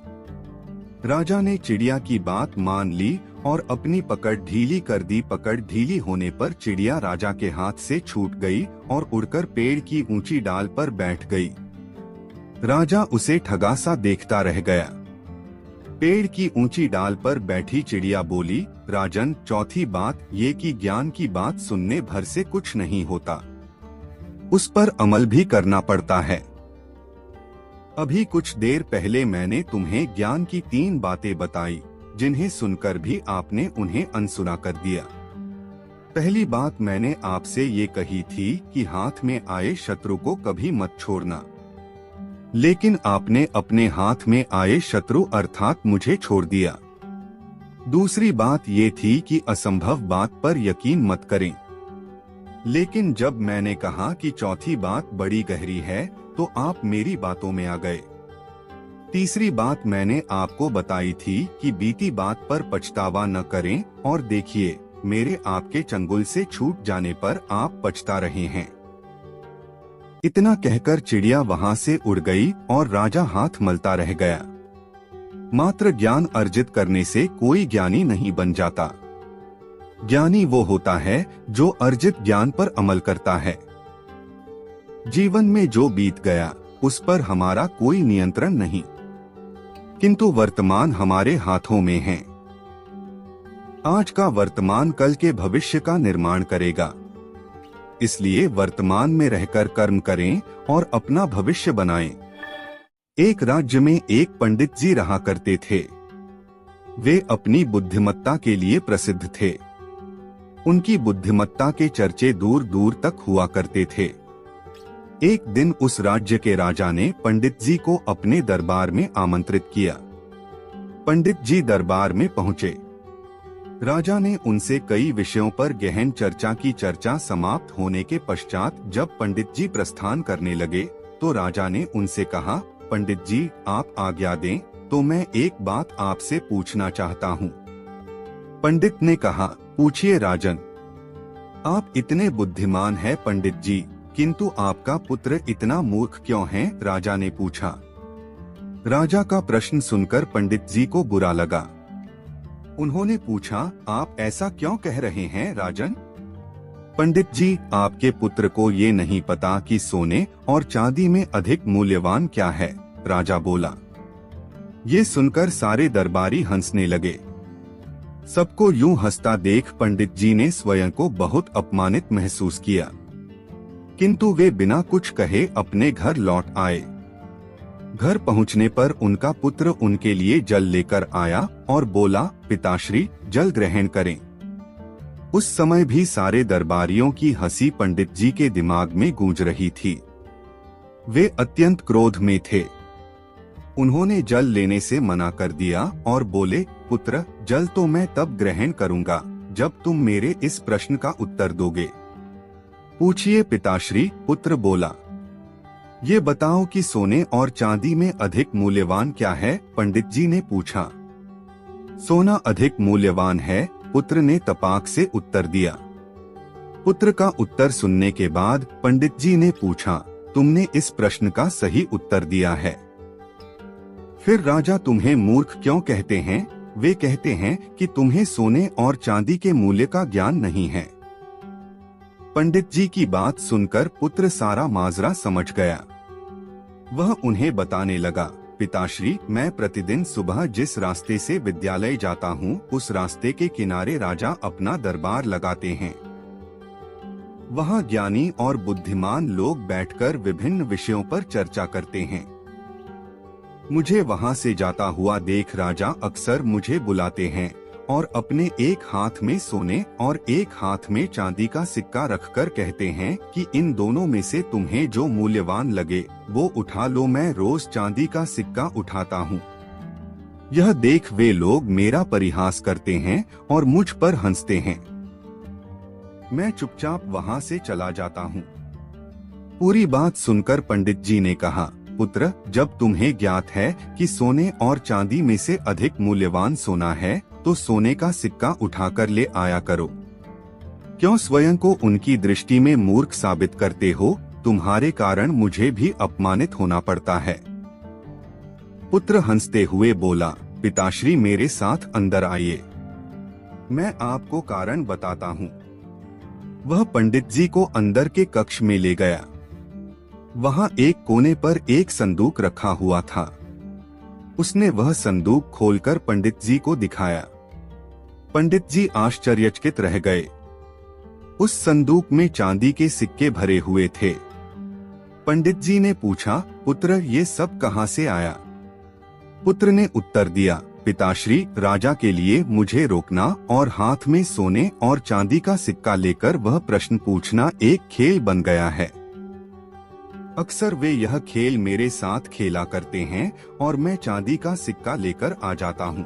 Speaker 1: राजा ने चिड़िया की बात मान ली और अपनी पकड़ ढीली कर दी। पकड़ ढीली होने पर चिड़िया राजा के हाथ से छूट गई और उड़कर पेड़ की ऊंची डाल पर बैठ गई। राजा उसे ठगा सा देखता रह गया। पेड़ की ऊंची डाल पर बैठी चिड़िया बोली, राजन, चौथी बात ये कि ज्ञान की बात सुनने भर से कुछ नहीं होता, उस पर अमल भी करना पड़ता है। अभी कुछ देर पहले मैंने तुम्हें ज्ञान की 3 बातें बताई, जिन्हें सुनकर भी आपने उन्हें अनसुना कर दिया। पहली बात मैंने आपसे ये कही थी कि हाथ में आए शत्रु को कभी मत छोड़ना, लेकिन आपने अपने हाथ में आए शत्रु अर्थात मुझे छोड़ दिया। दूसरी बात ये थी कि असंभव बात पर यकीन मत करें, लेकिन जब मैंने कहा कि चौथी बात बड़ी गहरी है तो आप मेरी बातों में आ गए। तीसरी बात मैंने आपको बताई थी कि बीती बात पर पछतावा न करें, और देखिए, मेरे आपके चंगुल से छूट जाने पर आप पछता रहे हैं। इतना कहकर चिड़िया वहां से उड़ गई और राजा हाथ मलता रह गया। मात्र ज्ञान अर्जित करने से कोई ज्ञानी नहीं बन जाता। ज्ञानी वो होता है जो अर्जित ज्ञान पर अमल करता है। जीवन में जो बीत गया उस पर हमारा कोई नियंत्रण नहीं, किंतु वर्तमान हमारे हाथों में है। आज का वर्तमान कल के भविष्य का निर्माण करेगा। इसलिए वर्तमान में रहकर कर्म करें और अपना भविष्य बनाएं। एक राज्य में एक पंडित जी रहा करते थे। वे अपनी बुद्धिमत्ता के लिए प्रसिद्ध थे। उनकी बुद्धिमत्ता के चर्चे दूर दूर तक हुआ करते थे। एक दिन उस राज्य के राजा ने पंडित जी को अपने दरबार में आमंत्रित किया। पंडित जी दरबार में पहुंचे। राजा ने उनसे कई विषयों पर गहन चर्चा की। चर्चा समाप्त होने के पश्चात जब पंडित जी प्रस्थान करने लगे तो राजा ने उनसे कहा, पंडित जी, आप आज्ञा दें तो मैं एक बात आपसे पूछना चाहता हूँ। पंडित ने कहा, पूछिए राजन। आप इतने बुद्धिमान हैं पंडित जी, किंतु आपका पुत्र इतना मूर्ख क्यों है? राजा ने पूछा। राजा का प्रश्न सुनकर पंडित जी को बुरा लगा। उन्होंने पूछा, आप ऐसा क्यों कह रहे हैं राजन? पंडित जी, आपके पुत्र को ये नहीं पता कि सोने और चांदी में अधिक मूल्यवान क्या है, राजा बोला। ये सुनकर सारे दरबारी हंसने लगे। सबको यूं हंसता देख पंडित जी ने स्वयं को बहुत अपमानित महसूस किया, किंतु वे बिना कुछ कहे अपने घर लौट आए। घर पहुंचने पर उनका पुत्र उनके लिए जल लेकर आया और बोला, पिताश्री, जल ग्रहण करें। उस समय भी सारे दरबारियों की हंसी पंडित जी के दिमाग में गूंज रही थी। वे अत्यंत क्रोध में थे। उन्होंने जल लेने से मना कर दिया और बोले, पुत्र, जल तो मैं तब ग्रहण करूंगा जब तुम मेरे इस प्रश्न का उत्तर दोगे। पूछिए पिताश्री, पुत्र बोला। ये बताओ कि सोने और चांदी में अधिक मूल्यवान क्या है? पंडित जी ने पूछा। सोना अधिक मूल्यवान है, पुत्र ने तपाक से उत्तर दिया। पुत्र का उत्तर सुनने के बाद पंडित जी ने पूछा, तुमने इस प्रश्न का सही उत्तर दिया है। फिर राजा तुम्हें मूर्ख क्यों कहते हैं? वे कहते हैं कि तुम्हें सोने और चांदी के मूल्य का ज्ञान नहीं है। पंडित जी की बात सुनकर पुत्र सारा माजरा समझ गया। वह उन्हें बताने लगा, पिताश्री, मैं प्रतिदिन सुबह जिस रास्ते से विद्यालय जाता हूँ, उस रास्ते के किनारे राजा अपना दरबार लगाते हैं। वहाँ ज्ञानी और बुद्धिमान लोग बैठकर विभिन्न विषयों पर चर्चा करते हैं। मुझे वहाँ से जाता हुआ देख राजा अक्सर मुझे बुलाते हैं और अपने एक हाथ में सोने और एक हाथ में चांदी का सिक्का रखकर कहते हैं कि इन दोनों में से तुम्हें जो मूल्यवान लगे वो उठा लो। मैं रोज चांदी का सिक्का उठाता हूँ। यह देख वे लोग मेरा परिहास करते हैं और मुझ पर हंसते हैं। मैं चुपचाप वहाँ से चला जाता हूँ। पूरी बात सुनकर पंडित जी ने कहा, पुत्र, जब तुम्हें ज्ञात है कि सोने और चांदी में से अधिक मूल्यवान सोना है, तो सोने का सिक्का उठाकर ले आया करो। क्यों स्वयं को उनकी दृष्टि में मूर्ख साबित करते हो? तुम्हारे कारण मुझे भी अपमानित होना पड़ता है। पुत्र हंसते हुए बोला, पिताश्री, मेरे साथ अंदर आइए, मैं आपको कारण बताता हूँ। वह पंडित जी को अंदर के कक्ष में ले गया। वहाँ एक कोने पर एक संदूक रखा हुआ था। उसने वह संदूक खोलकर पंडित जी को दिखाया। पंडित जी आश्चर्यचकित रह गए। उस संदूक में चांदी के सिक्के भरे हुए थे। पंडित जी ने पूछा, पुत्र, ये सब कहाँ से आया? पुत्र ने उत्तर दिया, पिताश्री, राजा के लिए मुझे रोकना और हाथ में सोने और चांदी का सिक्का लेकर वह प्रश्न पूछना एक खेल बन गया है। अक्सर वे यह खेल मेरे साथ खेला करते हैं और मैं चांदी का सिक्का लेकर आ जाता हूँ।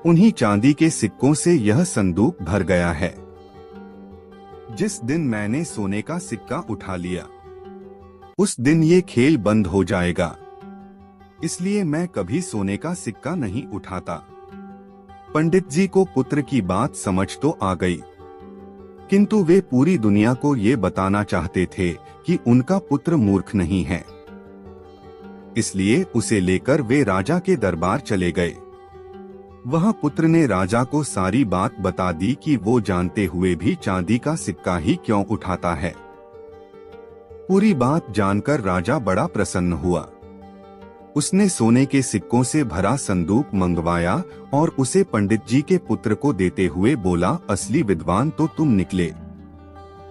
Speaker 1: उन्हीं चांदी के सिक्कों से यह संदूक भर गया है। जिस दिन मैंने सोने का सिक्का उठा लिया, उस दिन ये खेल बंद हो जाएगा। इसलिए मैं कभी सोने का सिक्का नहीं उठाता। पंडित जी को पुत्र की बात समझ तो आ गई, किंतु वे पूरी दुनिया को ये बताना चाहते थे कि उनका पुत्र मूर्ख नहीं है। इसलिए उसे लेकर वे राजा के दरबार चले गए। वह पुत्र ने राजा को सारी बात बता दी कि वो जानते हुए भी चांदी का सिक्का ही क्यों उठाता है। पूरी बात जानकर राजा बड़ा प्रसन्न हुआ। उसने सोने के सिक्कों से भरा संदूक मंगवाया और उसे पंडित जी के पुत्र को देते हुए बोला, असली विद्वान तो तुम निकले।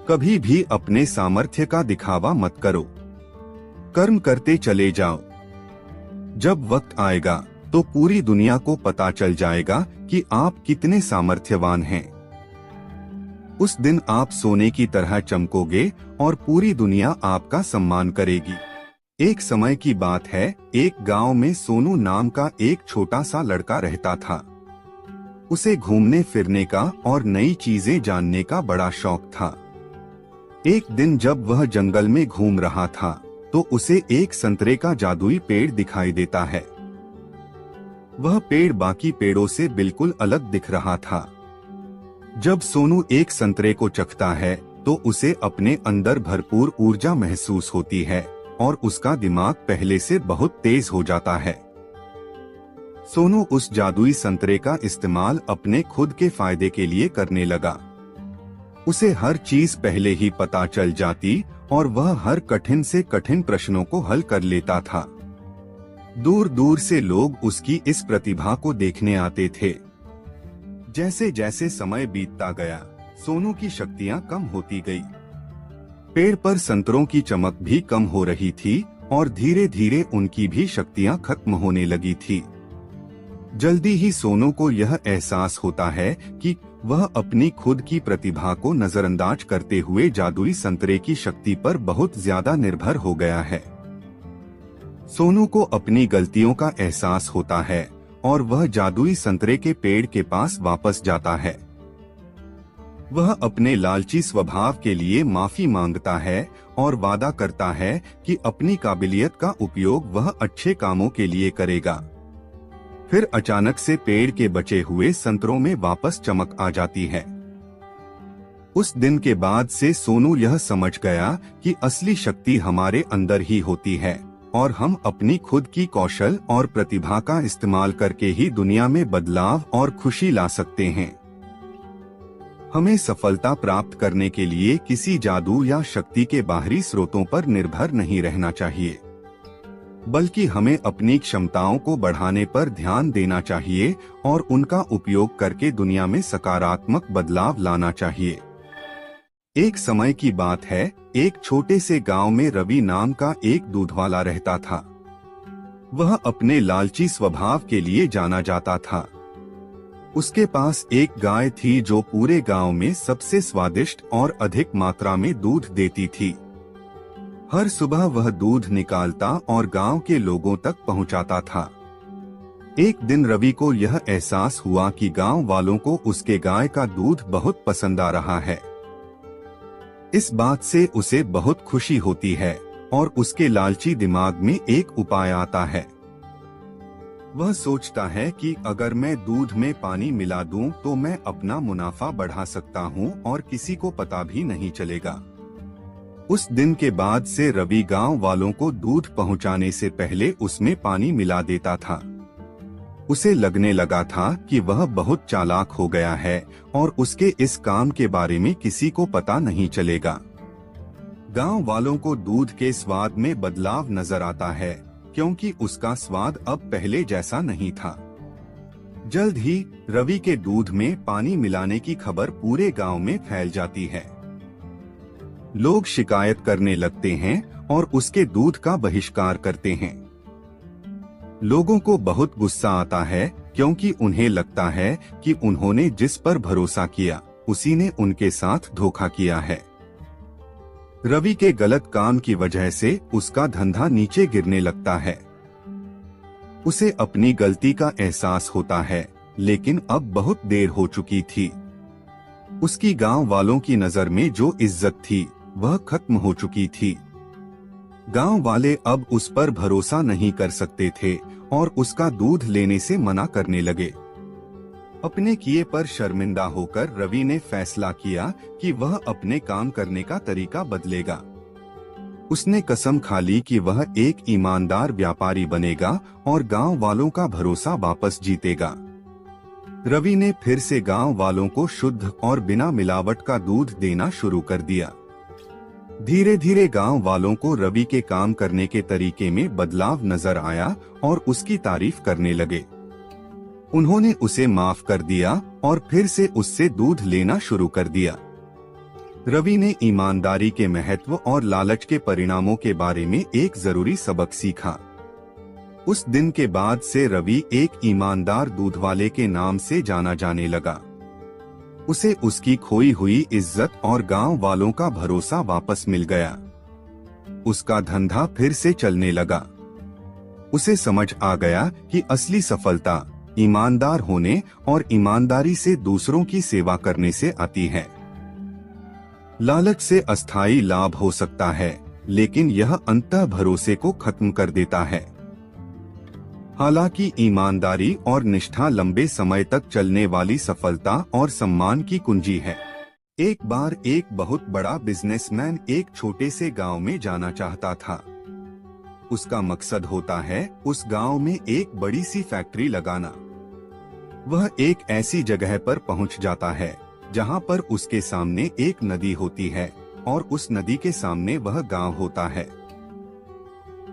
Speaker 1: कभी भी अपने सामर्थ्य का दिखावा मत करो, कर्म करते चले जाओ। जब वक्त आएगा तो पूरी दुनिया को पता चल जाएगा कि आप कितने सामर्थ्यवान हैं। उस दिन आप सोने की तरह चमकोगे और पूरी दुनिया आपका सम्मान करेगी। एक समय की बात है, एक गांव में सोनू नाम का एक छोटा सा लड़का रहता था। उसे घूमने फिरने का और नई चीजें जानने का बड़ा शौक था। एक दिन जब वह जंगल में घूम रहा था तो उसे एक संतरे का जादुई पेड़ दिखाई देता है। वह पेड़ बाकी पेड़ों से बिल्कुल अलग दिख रहा था। जब सोनू एक संतरे को चखता है तो उसे अपने अंदर भरपूर ऊर्जा महसूस होती है और उसका दिमाग पहले से बहुत तेज हो जाता है। सोनू उस जादुई संतरे का इस्तेमाल अपने खुद के फायदे के लिए करने लगा। उसे हर चीज पहले ही पता चल जाती और वह हर कठिन से कठिन प्रश्नों को हल कर लेता था। दूर दूर से लोग उसकी इस प्रतिभा को देखने आते थे। जैसे जैसे समय बीतता गया, सोनू की शक्तियां कम होती गई। पेड़ पर संतरों की चमक भी कम हो रही थी और धीरे धीरे उनकी भी शक्तियां खत्म होने लगी थी। जल्दी ही सोनू को यह एहसास होता है कि वह अपनी खुद की प्रतिभा को नजरअंदाज करते हुए जादुई संतरे की शक्ति पर बहुत ज्यादा निर्भर हो गया है। सोनू को अपनी गलतियों का एहसास होता है और वह जादुई संतरे के पेड़ के पास वापस जाता है। वह अपने लालची स्वभाव के लिए माफी मांगता है और वादा करता है कि अपनी काबिलियत का उपयोग वह अच्छे कामों के लिए करेगा। फिर अचानक से पेड़ के बचे हुए संतरों में वापस चमक आ जाती है। उस दिन के बाद से सोनू यह समझ गया कि असली शक्ति हमारे अंदर ही होती है और हम अपनी खुद की कौशल और प्रतिभा का इस्तेमाल करके ही दुनिया में बदलाव और खुशी ला सकते हैं। हमें सफलता प्राप्त करने के लिए किसी जादू या शक्ति के बाहरी स्रोतों पर निर्भर नहीं रहना चाहिए, बल्कि हमें अपनी क्षमताओं को बढ़ाने पर ध्यान देना चाहिए और उनका उपयोग करके दुनिया में सकारात्मक बदलाव लाना चाहिए। एक समय की बात है, एक छोटे से गांव में रवि नाम का एक दूधवाला रहता था। वह अपने लालची स्वभाव के लिए जाना जाता था। उसके पास एक गाय थी जो पूरे गांव में सबसे स्वादिष्ट और अधिक मात्रा में दूध देती थी। हर सुबह वह दूध निकालता और गांव के लोगों तक पहुंचाता था। एक दिन रवि को यह एहसास हुआ कि गांव वालों को उसके गाय का दूध बहुत पसंद आ रहा है। इस बात से उसे बहुत खुशी होती है और उसके लालची दिमाग में एक उपाय आता है। वह सोचता है कि अगर मैं दूध में पानी मिला दूं तो मैं अपना मुनाफा बढ़ा सकता हूं और किसी को पता भी नहीं चलेगा। उस दिन के बाद से रवि गांव वालों को दूध पहुंचाने से पहले उसमें पानी मिला देता था। उसे लगने लगा था कि वह बहुत चालाक हो गया है और उसके इस काम के बारे में किसी को पता नहीं चलेगा। गांव वालों को दूध के स्वाद में बदलाव नजर आता है क्योंकि उसका स्वाद अब पहले जैसा नहीं था। जल्द ही रवि के दूध में पानी मिलाने की खबर पूरे गांव में फैल जाती है। लोग शिकायत करने लगते हैं और उसके दूध का बहिष्कार करते हैं। लोगों को बहुत गुस्सा आता है क्योंकि उन्हें लगता है कि उन्होंने जिस पर भरोसा किया उसी ने उनके साथ धोखा किया है। रवि के गलत काम की वजह से उसका धंधा नीचे गिरने लगता है। उसे अपनी गलती का एहसास होता है, लेकिन अब बहुत देर हो चुकी थी। उसकी गांव वालों की नजर में जो इज्जत थी वह खत्म हो चुकी थी। गांव वाले अब उस पर भरोसा नहीं कर सकते थे और उसका दूध लेने से मना करने लगे। अपने किए पर शर्मिंदा होकर रवि ने फैसला किया कि वह अपने काम करने का तरीका बदलेगा। उसने कसम खा ली कि वह एक ईमानदार व्यापारी बनेगा और गांव वालों का भरोसा वापस जीतेगा। रवि ने फिर से गांव वालों को शुद्ध और बिना मिलावट का दूध देना शुरू कर दिया। धीरे धीरे गांव वालों को रवि के काम करने के तरीके में बदलाव नजर आया और उसकी तारीफ करने लगे। उन्होंने उसे माफ कर दिया और फिर से उससे दूध लेना शुरू कर दिया। रवि ने ईमानदारी के महत्व और लालच के परिणामों के बारे में एक जरूरी सबक सीखा। उस दिन के बाद से रवि एक ईमानदार दूधवाले के नाम से जाना जाने लगा। उसे उसकी खोई हुई इज्जत और गांव वालों का भरोसा वापस मिल गया। उसका धंधा फिर से चलने लगा। उसे समझ आ गया कि असली सफलता ईमानदार होने और ईमानदारी से दूसरों की सेवा करने से आती है। लालच से अस्थायी लाभ हो सकता है, लेकिन यह अंततः भरोसे को खत्म कर देता है। हालांकि ईमानदारी और निष्ठा लंबे समय तक चलने वाली सफलता और सम्मान की कुंजी है। एक बार एक बहुत बड़ा बिजनेसमैन एक छोटे से गांव में जाना चाहता था। उसका मकसद होता है उस गांव में एक बड़ी सी फैक्ट्री लगाना। वह एक ऐसी जगह पर पहुंच जाता है जहां पर उसके सामने एक नदी होती है और उस नदी के सामने वह गांव होता है।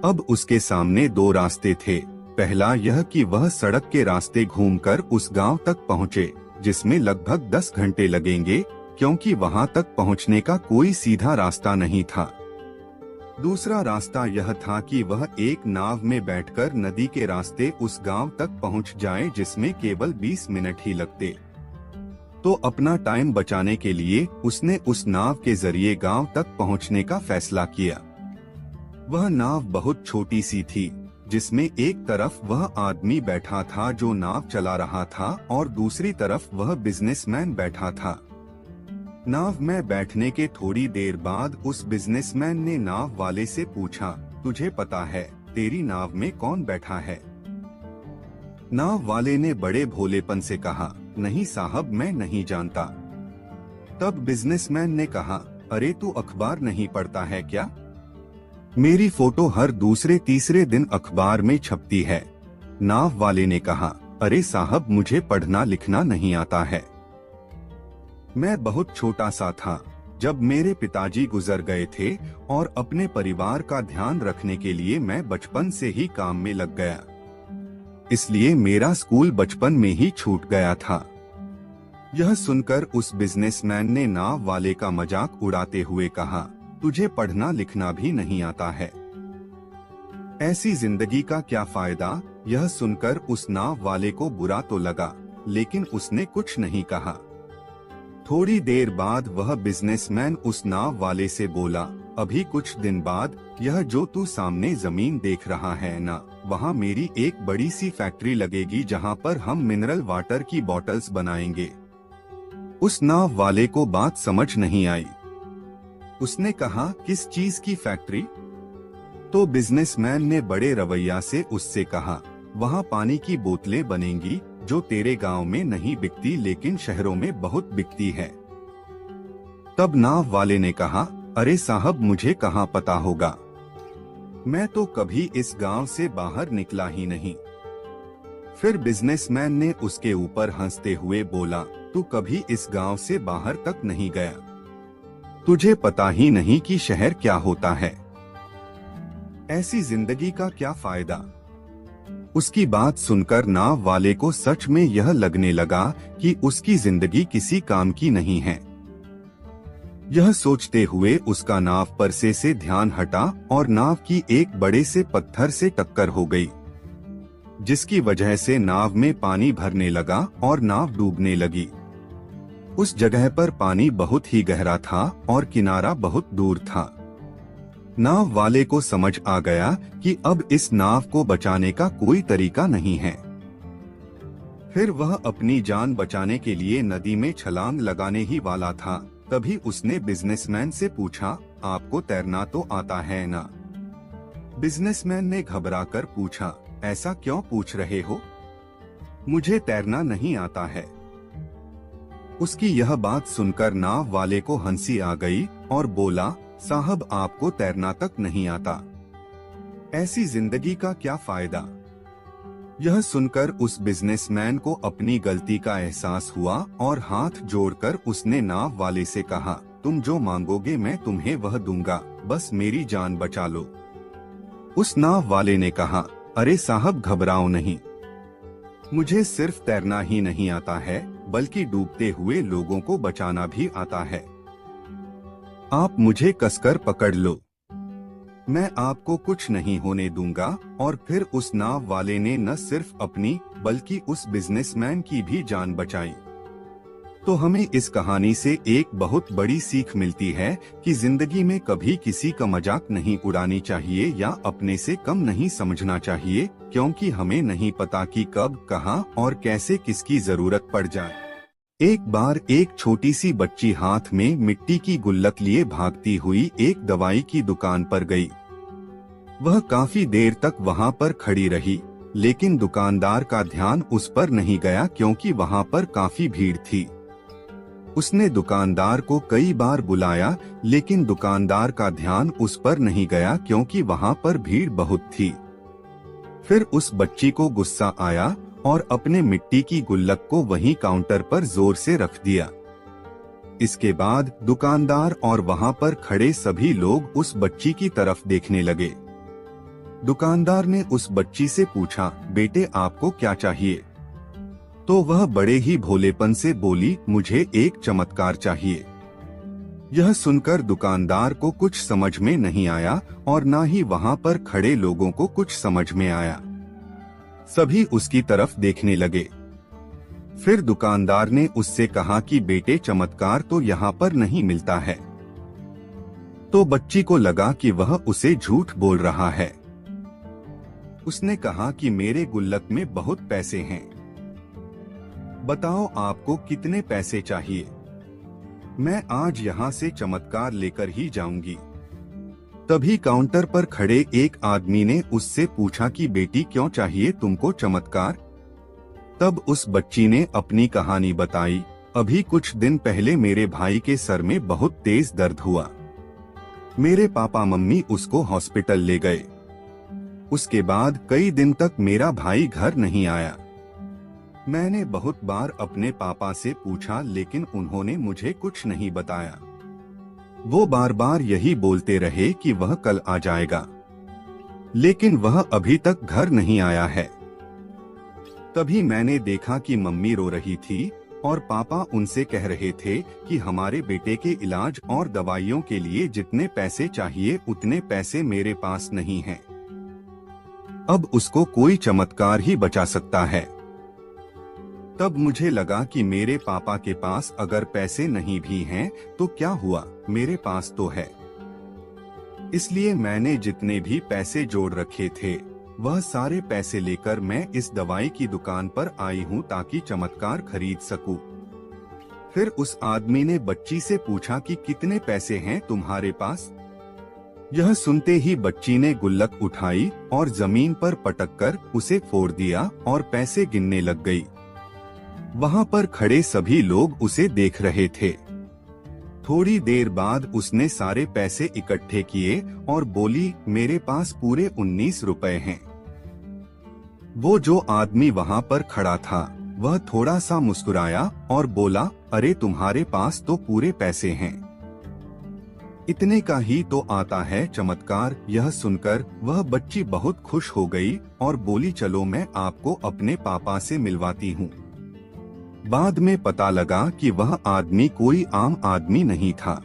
Speaker 1: अब उसके सामने दो रास्ते थे। पहला यह कि वह सड़क के रास्ते घूमकर उस गांव तक पहुंचे, जिसमें लगभग 10 घंटे लगेंगे क्योंकि वहां तक पहुंचने का कोई सीधा रास्ता नहीं था। दूसरा रास्ता यह था कि वह एक नाव में बैठकर नदी के रास्ते उस गांव तक पहुंच जाए, जिसमें केवल 20 मिनट ही लगते। तो अपना टाइम बचाने के लिए उसने उस नाव के जरिए गांव तक पहुंचने का फैसला किया। वह नाव बहुत छोटी सी थी जिसमें एक तरफ वह आदमी बैठा था जो नाव चला रहा था और दूसरी तरफ वह बिजनेसमैन बैठा था। नाव में बैठने के थोड़ी देर बाद उस बिजनेसमैन ने नाव वाले से पूछा, तुझे पता है तेरी नाव में कौन बैठा है? नाव वाले ने बड़े भोलेपन से कहा, नहीं साहब, मैं नहीं जानता। तब बिजनेसमैन ने कहा, अरे तू अखबार नहीं पढ़ता है क्या? मेरी फोटो हर दूसरे तीसरे दिन अखबार में छपती है। नाव वाले ने कहा, अरे साहब, मुझे पढ़ना लिखना नहीं आता है। मैं बहुत छोटा सा था जब मेरे पिताजी गुजर गए थे और अपने परिवार का ध्यान रखने के लिए मैं बचपन से ही काम में लग गया, इसलिए मेरा स्कूल बचपन में ही छूट गया था। यह सुनकर उस बिजनेसमैन ने नाव वाले का मजाक उड़ाते हुए कहा, तुझे पढ़ना लिखना भी नहीं आता है, ऐसी जिंदगी का क्या फायदा? यह सुनकर उस नाव वाले को बुरा तो लगा, लेकिन उसने कुछ नहीं कहा। थोड़ी देर बाद वह बिजनेसमैन उस नाव वाले से बोला, अभी कुछ दिन बाद यह जो तू सामने जमीन देख रहा है ना, वहाँ मेरी एक बड़ी सी फैक्ट्री लगेगी जहाँ पर हम मिनरल वाटर की बॉटल्स बनाएंगे। उस नाव वाले को बात समझ नहीं आई। उसने कहा, किस चीज की फैक्ट्री? तो बिजनेसमैन ने बड़े रवैया से उससे कहा, वहाँ पानी की बोतलें बनेंगी जो तेरे गांव में नहीं बिकती लेकिन शहरों में बहुत बिकती है। तब नाव वाले ने कहा, अरे साहब, मुझे कहाँ पता होगा, मैं तो कभी इस गांव से बाहर निकला ही नहीं। फिर बिजनेसमैन ने उसके ऊपर हंसते हुए बोला, तू कभी इस गांव से बाहर तक नहीं गया, तुझे पता ही नहीं कि शहर क्या होता है, ऐसी जिंदगी का क्या फायदा? उसकी बात सुनकर नाव वाले को सच में यह लगने लगा कि उसकी जिंदगी किसी काम की नहीं है। यह सोचते हुए उसका नाव पर से ध्यान हटा और नाव की एक बड़े से पत्थर से टक्कर हो गई, जिसकी वजह से नाव में पानी भरने लगा और नाव डूबने लगी। उस जगह पर पानी बहुत ही गहरा था और किनारा बहुत दूर था। नाव वाले को समझ आ गया कि अब इस नाव को बचाने का कोई तरीका नहीं है। फिर वह अपनी जान बचाने के लिए नदी में छलांग लगाने ही वाला था, तभी उसने बिजनेसमैन से पूछा, आपको तैरना तो आता है ना? बिजनेसमैन ने घबराकर पूछा, ऐसा क्यों पूछ रहे हो? मुझे तैरना नहीं आता है। उसकी यह बात सुनकर नाव वाले को हंसी आ गई और बोला, साहब, आपको तैरना तक नहीं आता, ऐसी जिंदगी का क्या फायदा? यह सुनकर उस बिजनेसमैन को अपनी गलती का एहसास हुआ और हाथ जोड़कर उसने नाव वाले से कहा, तुम जो मांगोगे मैं तुम्हें वह दूंगा, बस मेरी जान बचा लो। उस नाव वाले ने कहा, अरे साहब, घबराओ नहीं, मुझे सिर्फ तैरना ही नहीं आता है बल्कि डूबते हुए लोगों को बचाना भी आता है। आप मुझे कसकर पकड़ लो, मैं आपको कुछ नहीं होने दूंगा। और फिर उस नाव वाले ने न सिर्फ अपनी बल्कि उस बिजनेसमैन की भी जान बचाई। तो हमें इस कहानी से एक बहुत बड़ी सीख मिलती है कि जिंदगी में कभी किसी का मजाक नहीं उड़ानी चाहिए या अपने से कम नहीं समझना चाहिए, क्योंकि हमें नहीं पता कि कब, कहां और कैसे किसकी जरूरत पड़ जाए। एक बार एक छोटी सी बच्ची हाथ में मिट्टी की गुल्लक लिए भागती हुई एक दवाई की दुकान पर गई। वह काफी देर तक वहां पर खड़ी रही, लेकिन दुकानदार का ध्यान उस पर नहीं गया क्योंकि वहां पर काफी भीड़ थी। उसने दुकानदार को कई बार बुलाया, लेकिन दुकानदार का ध्यान उस पर नहीं गया क्योंकि वहां पर भीड़ बहुत थी। फिर उस बच्ची को गुस्सा आया और अपने मिट्टी की गुल्लक को वहीं काउंटर पर जोर से रख दिया। इसके बाद दुकानदार और वहां पर खड़े सभी लोग उस बच्ची की तरफ देखने लगे। दुकानदार ने उस बच्ची से पूछा, बेटे आपको क्या चाहिए? तो वह बड़े ही भोलेपन से बोली, मुझे एक चमत्कार चाहिए। यह सुनकर दुकानदार को कुछ समझ में नहीं आया और न ही वहां पर खड़े लोगों को कुछ समझ में आया। सभी उसकी तरफ देखने लगे। फिर दुकानदार ने उससे कहा कि बेटे चमत्कार तो यहाँ पर नहीं मिलता है। तो बच्ची को लगा कि वह उसे झूठ बोल रहा है। उसने कहा कि मेरे गुल्लक में बहुत पैसे हैं। बताओ आपको कितने पैसे चाहिए? मैं आज यहाँ से चमत्कार लेकर ही जाऊंगी। तभी काउंटर पर खड़े एक आदमी ने उससे पूछा कि बेटी क्यों चाहिए तुमको चमत्कार? तब उस बच्ची ने अपनी कहानी बताई। अभी कुछ दिन पहले मेरे भाई के सर में बहुत तेज दर्द हुआ। मेरे पापा मम्मी उसको हॉस्पिटल ले गए। उसके बाद कई दिन तक मेरा भाई घर नहीं आया। मैंने बहुत बार अपने पापा से पूछा लेकिन उन्होंने मुझे कुछ नहीं बताया। वो बार बार यही बोलते रहे कि वह कल आ जाएगा, लेकिन वह अभी तक घर नहीं आया है। तभी मैंने देखा कि मम्मी रो रही थी और पापा उनसे कह रहे थे कि हमारे बेटे के इलाज और दवाइयों के लिए जितने पैसे चाहिए उतने पैसे मेरे पास नहीं हैं। अब उसको कोई चमत्कार ही बचा सकता है। तब मुझे लगा कि मेरे पापा के पास अगर पैसे नहीं भी हैं तो क्या हुआ, मेरे पास तो है। इसलिए मैंने जितने भी पैसे जोड़ रखे थे वह सारे पैसे लेकर मैं इस दवाई की दुकान पर आई हूँ ताकि चमत्कार खरीद सकूं। फिर उस आदमी ने बच्ची से पूछा कि कितने पैसे हैं तुम्हारे पास? यह सुनते ही बच्ची ने गुल्लक उठाई और जमीन पर पटककर उसे फोड़ दिया और पैसे गिनने लग गई। वहां पर खड़े सभी लोग उसे देख रहे थे। थोड़ी देर बाद उसने सारे पैसे इकट्ठे किए और बोली, मेरे पास पूरे 19 रुपए हैं। वो जो आदमी वहां पर खड़ा था वह थोड़ा सा मुस्कुराया और बोला, अरे तुम्हारे पास तो पूरे पैसे हैं, इतने का ही तो आता है चमत्कार। यह सुनकर वह बच्ची बहुत खुश हो गई और बोली, चलो मैं आपको अपने पापा से मिलवाती हूँ। बाद में पता लगा कि वह आदमी कोई आम आदमी नहीं था,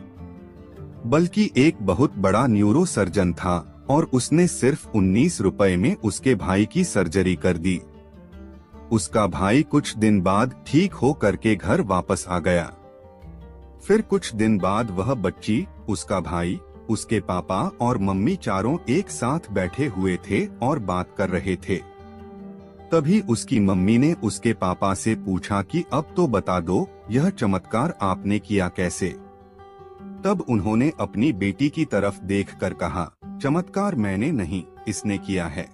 Speaker 1: बल्कि एक बहुत बड़ा न्यूरो सर्जन था और उसने सिर्फ 19 रुपए में उसके भाई की सर्जरी कर दी। उसका भाई कुछ दिन बाद ठीक हो करके घर वापस आ गया। फिर कुछ दिन बाद वह बच्ची, उसका भाई, उसके पापा और मम्मी चारों एक साथ बैठे हुए थे और बात कर रहे थे। तभी उसकी मम्मी ने उसके पापा से पूछा कि अब तो बता दो, यह चमत्कार आपने किया कैसे? तब उन्होंने अपनी बेटी की तरफ देखकर कहा, चमत्कार मैंने नहीं, इसने किया है।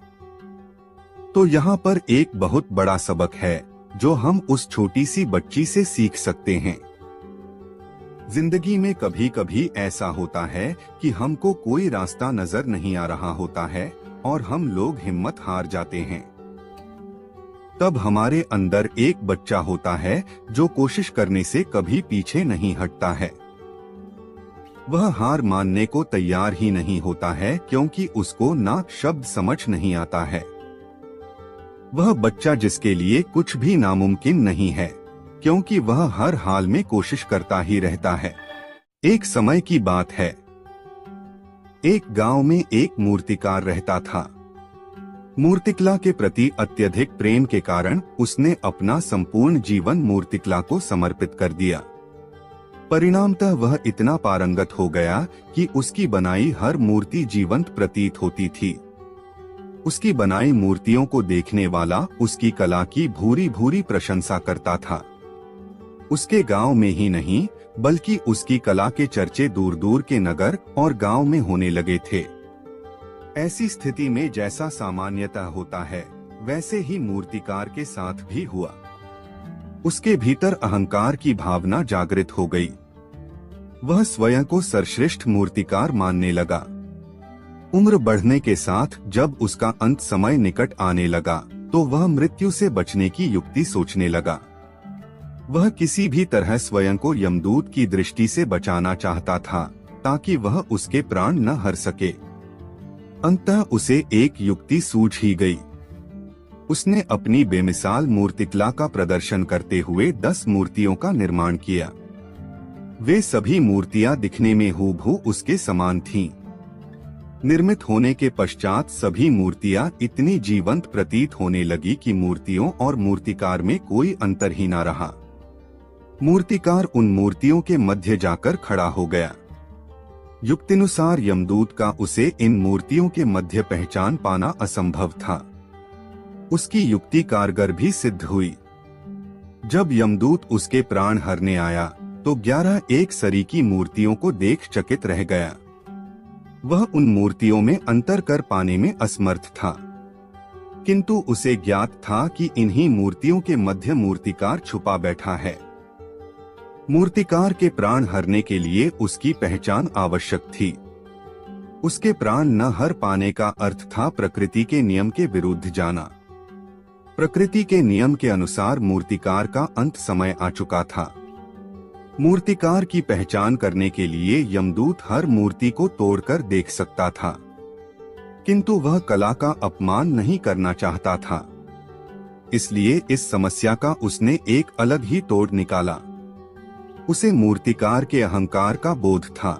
Speaker 1: तो यहाँ पर एक बहुत बड़ा सबक है जो हम उस छोटी सी बच्ची से सीख सकते हैं। जिंदगी में कभी कभी ऐसा होता है कि हमको कोई रास्ता नजर नहीं आ रहा होता है और हम लोग हिम्मत हार जाते हैं। तब हमारे अंदर एक बच्चा होता है जो कोशिश करने से कभी पीछे नहीं हटता है। वह हार मानने को तैयार ही नहीं होता है क्योंकि उसको ना शब्द समझ नहीं आता है। वह बच्चा जिसके लिए कुछ भी नामुमकिन नहीं है, क्योंकि वह हर हाल में कोशिश करता ही रहता है। एक समय की बात है, एक गांव में एक मूर्तिकार रहता था। मूर्तिकला के प्रति अत्यधिक प्रेम के कारण उसने अपना संपूर्ण जीवन मूर्तिकला को समर्पित कर दिया। परिणामतः वह इतना पारंगत हो गया कि उसकी बनाई हर मूर्ति जीवंत प्रतीत होती थी। उसकी बनाई मूर्तियों को देखने वाला उसकी कला की भूरी भूरी प्रशंसा करता था। उसके गांव में ही नहीं बल्कि उसकी कला के चर्चे दूर दूर के नगर और गांव में होने लगे थे। ऐसी स्थिति में जैसा सामान्यतः होता है वैसे ही मूर्तिकार के साथ भी हुआ। उसके भीतर अहंकार की भावना जागृत हो गई। वह स्वयं को सर्वश्रेष्ठ मूर्तिकार मानने लगा। उम्र बढ़ने के साथ जब उसका अंत समय निकट आने लगा तो वह मृत्यु से बचने की युक्ति सोचने लगा। वह किसी भी तरह स्वयं को यमदूत की दृष्टि से बचाना चाहता था ताकि वह उसके प्राण न हर सके। अंततः उसे एक युक्ति सूझ ही गई। उसने अपनी बेमिसाल मूर्तिकला का प्रदर्शन करते हुए 10 मूर्तियों का निर्माण किया। वे सभी मूर्तियां दिखने में हूबहू उसके समान थीं। निर्मित होने के पश्चात सभी मूर्तियां इतनी जीवंत प्रतीत होने लगी कि मूर्तियों और मूर्तिकार में कोई अंतर ही न रहा। मूर्तिकार उन मूर्तियों के मध्य जाकर खड़ा हो गया। युक्तिनुसार यमदूत का उसे इन मूर्तियों के मध्य पहचान पाना असंभव था। उसकी युक्ति कारगर भी सिद्ध हुई। जब यमदूत उसके प्राण हरने आया तो 11 एक सरीकी मूर्तियों को देख चकित रह गया। वह उन मूर्तियों में अंतर कर पाने में असमर्थ था, किंतु उसे ज्ञात था कि इन्हीं मूर्तियों के मध्य मूर्तिकार छुपा बैठा है। मूर्तिकार के प्राण हरने के लिए उसकी पहचान आवश्यक थी। उसके प्राण न हर पाने का अर्थ था प्रकृति के नियम के विरुद्ध जाना। प्रकृति के नियम के अनुसार मूर्तिकार का अंत समय आ चुका था। मूर्तिकार की पहचान करने के लिए यमदूत हर मूर्ति को तोड़कर देख सकता था, किंतु वह कला का अपमान नहीं करना चाहता था। इसलिए इस समस्या का उसने एक अलग ही तोड़ निकाला। उसे मूर्तिकार के अहंकार का बोध था,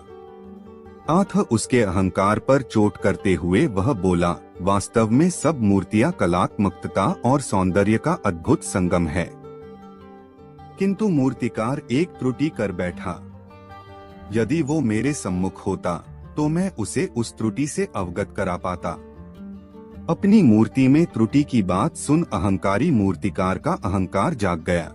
Speaker 1: अतः उसके अहंकार पर चोट करते हुए वह बोला, वास्तव में सब मूर्तियां कलात्मकता और सौंदर्य का अद्भुत संगम है। किंतु मूर्तिकार एक त्रुटि कर बैठा। यदि वो मेरे सम्मुख होता तो मैं उसे उस त्रुटि से अवगत करा पाता। अपनी मूर्ति में त्रुटि की बात सुन अहंकारी मूर्तिकार का अहंकार जाग गया।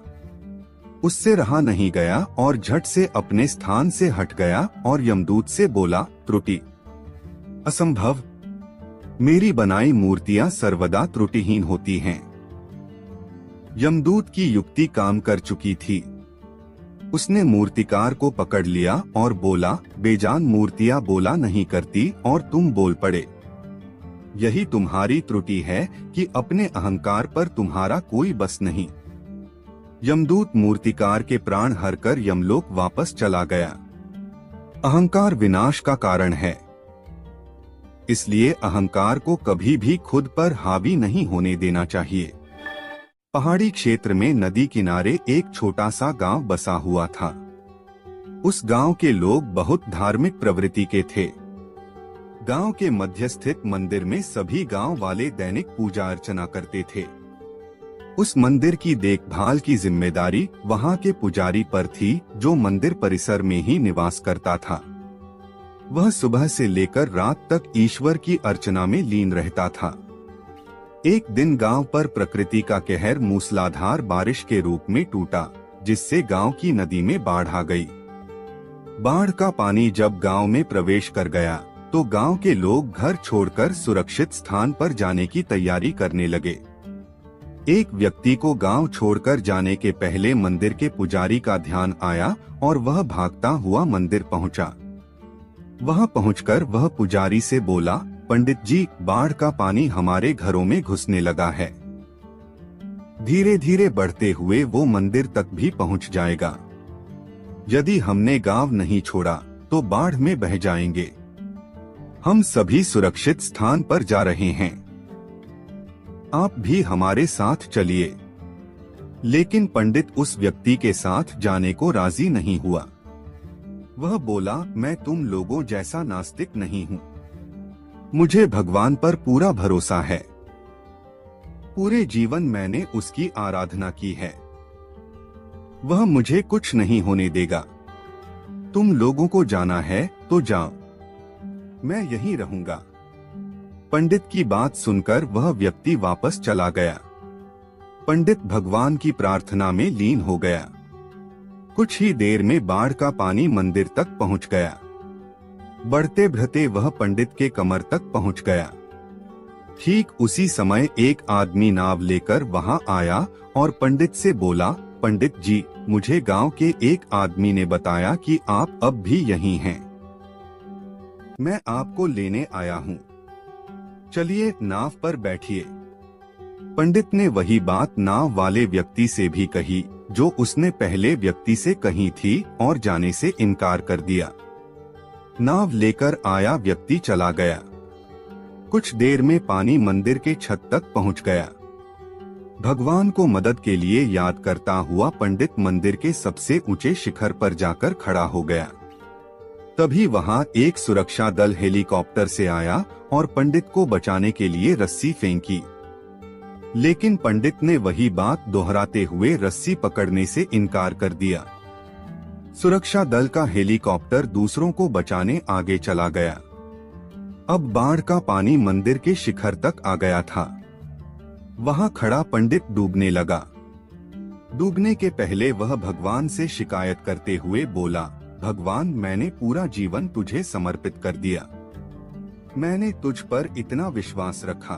Speaker 1: उससे रहा नहीं गया और झट से अपने स्थान से हट गया और यमदूत से बोला, त्रुटि? असंभव। मेरी बनाई मूर्तियां सर्वदा त्रुटिहीन होती हैं। यमदूत की युक्ति काम कर चुकी थी। उसने मूर्तिकार को पकड़ लिया और बोला, बेजान मूर्तियां बोला नहीं करती और तुम बोल पड़े। यही तुम्हारी त्रुटि है कि अपने अहंकार पर तुम्हारा कोई बस नहीं। यमदूत मूर्तिकार के प्राण हरकर यमलोक वापस चला गया। अहंकार विनाश का कारण है, इसलिए अहंकार को कभी भी खुद पर हावी नहीं होने देना चाहिए। पहाड़ी क्षेत्र में नदी किनारे एक छोटा सा गांव बसा हुआ था। उस गांव के लोग बहुत धार्मिक प्रवृत्ति के थे। गांव के मध्य स्थित मंदिर में सभी गांव वाले दैनिक पूजा अर्चना करते थे। उस मंदिर की देखभाल की जिम्मेदारी वहां के पुजारी पर थी, जो मंदिर परिसर में ही निवास करता था। वह सुबह से लेकर रात तक ईश्वर की अर्चना में लीन रहता था। एक दिन गांव पर प्रकृति का कहर मूसलाधार बारिश के रूप में टूटा, जिससे गांव की नदी में बाढ़ आ गई। बाढ़ का पानी जब गांव में प्रवेश कर गया तो गांव के लोग घर छोड़कर सुरक्षित स्थान पर जाने की तैयारी करने लगे। एक व्यक्ति को गांव छोड़कर जाने के पहले मंदिर के पुजारी का ध्यान आया और वह भागता हुआ मंदिर पहुंचा। वहां पहुंचकर वह पुजारी से बोला, पंडित जी, बाढ़ का पानी हमारे घरों में घुसने लगा है। धीरे धीरे बढ़ते हुए वो मंदिर तक भी पहुंच जाएगा। यदि हमने गांव नहीं छोड़ा तो बाढ़ में बह जाएंगे। हम सभी सुरक्षित स्थान पर जा रहे हैं, आप भी हमारे साथ चलिए। लेकिन पंडित उस व्यक्ति के साथ जाने को राजी नहीं हुआ। वह बोला, मैं तुम लोगों जैसा नास्तिक नहीं हूँ। मुझे भगवान पर पूरा भरोसा है। पूरे जीवन मैंने उसकी आराधना की है। वह मुझे कुछ नहीं होने देगा। तुम लोगों को जाना है तो जाओ, मैं यहीं रहूंगा। पंडित की बात सुनकर वह व्यक्ति वापस चला गया। पंडित भगवान की प्रार्थना में लीन हो गया। कुछ ही देर में बाढ़ का पानी मंदिर तक पहुंच गया। बढ़ते बढ़ते वह पंडित के कमर तक पहुंच गया। ठीक उसी समय एक आदमी नाव लेकर वहां आया और पंडित से बोला, पंडित जी, मुझे गांव के एक आदमी ने बताया कि आप अब भी यहीं हैं। मैं आपको लेने आया हूँ, चलिए नाव पर बैठिए। पंडित ने वही बात नाव वाले व्यक्ति से भी कही जो उसने पहले व्यक्ति से कही थी और जाने से इनकार कर दिया। नाव लेकर आया व्यक्ति चला गया। कुछ देर में पानी मंदिर के छत तक पहुंच गया। भगवान को मदद के लिए याद करता हुआ पंडित मंदिर के सबसे ऊंचे शिखर पर जाकर खड़ा हो गया। तभी वहां एक सुरक्षा दल हेलीकॉप्टर से आया और पंडित को बचाने के लिए रस्सी फेंकी। लेकिन पंडित ने वही बात दोहराते हुए रस्सी पकड़ने से इनकार कर दिया। सुरक्षा दल का हेलीकॉप्टर दूसरों को बचाने आगे चला गया। अब बाढ़ का पानी मंदिर के शिखर तक आ गया था। वहां खड़ा पंडित डूबने लगा। डूबने के पहले वह भगवान से शिकायत करते हुए बोला, भगवान, मैंने पूरा जीवन तुझे समर्पित कर दिया। मैंने तुझ पर इतना विश्वास रखा,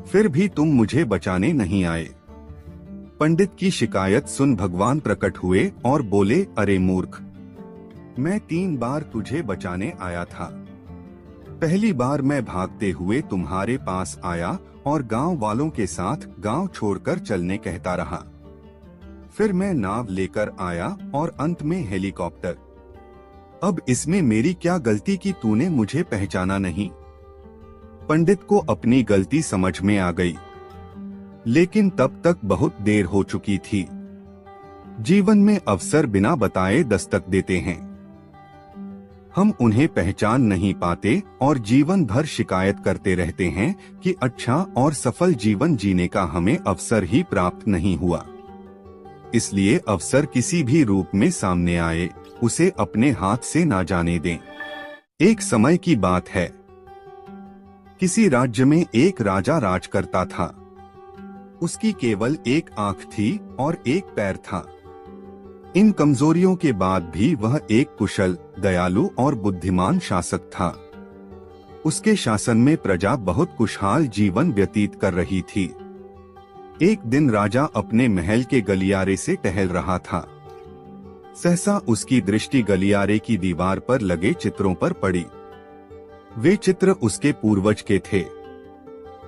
Speaker 1: फिर भी तुम मुझे बचाने नहीं आए। पंडित की शिकायत सुन भगवान प्रकट हुए और बोले, अरे मूर्ख, मैं 3 बार तुझे बचाने आया था। पहली बार मैं भागते हुए तुम्हारे पास आया और गांव वालों के साथ गांव छोड़कर चलने कहता रहा। फिर मैं नाव लेकर आया और अंत में हेलीकॉप्टर। अब इसमें मेरी क्या गलती कि तूने मुझे पहचाना नहीं। पंडित को अपनी गलती समझ में आ गई, लेकिन तब तक बहुत देर हो चुकी थी। जीवन में अवसर बिना बताए दस्तक देते हैं। हम उन्हें पहचान नहीं पाते और जीवन भर शिकायत करते रहते हैं कि अच्छा और सफल जीवन जीने का हमें अवसर ही प्राप्त नहीं हुआ। इसलिए अवसर किसी भी रूप में सामने आए, उसे अपने हाथ से ना जाने दें। एक समय की बात है, किसी राज्य में एक राजा राज करता था। उसकी केवल एक आंख थी और एक पैर था। इन कमजोरियों के बाद भी वह एक कुशल, दयालु और बुद्धिमान शासक था। उसके शासन में प्रजा बहुत खुशहाल जीवन व्यतीत कर रही थी। एक दिन राजा अपने महल के गलियारे से टहल रहा था। सहसा उसकी दृष्टि गलियारे की दीवार पर लगे चित्रों पर पड़ी। वे चित्र उसके पूर्वज के थे।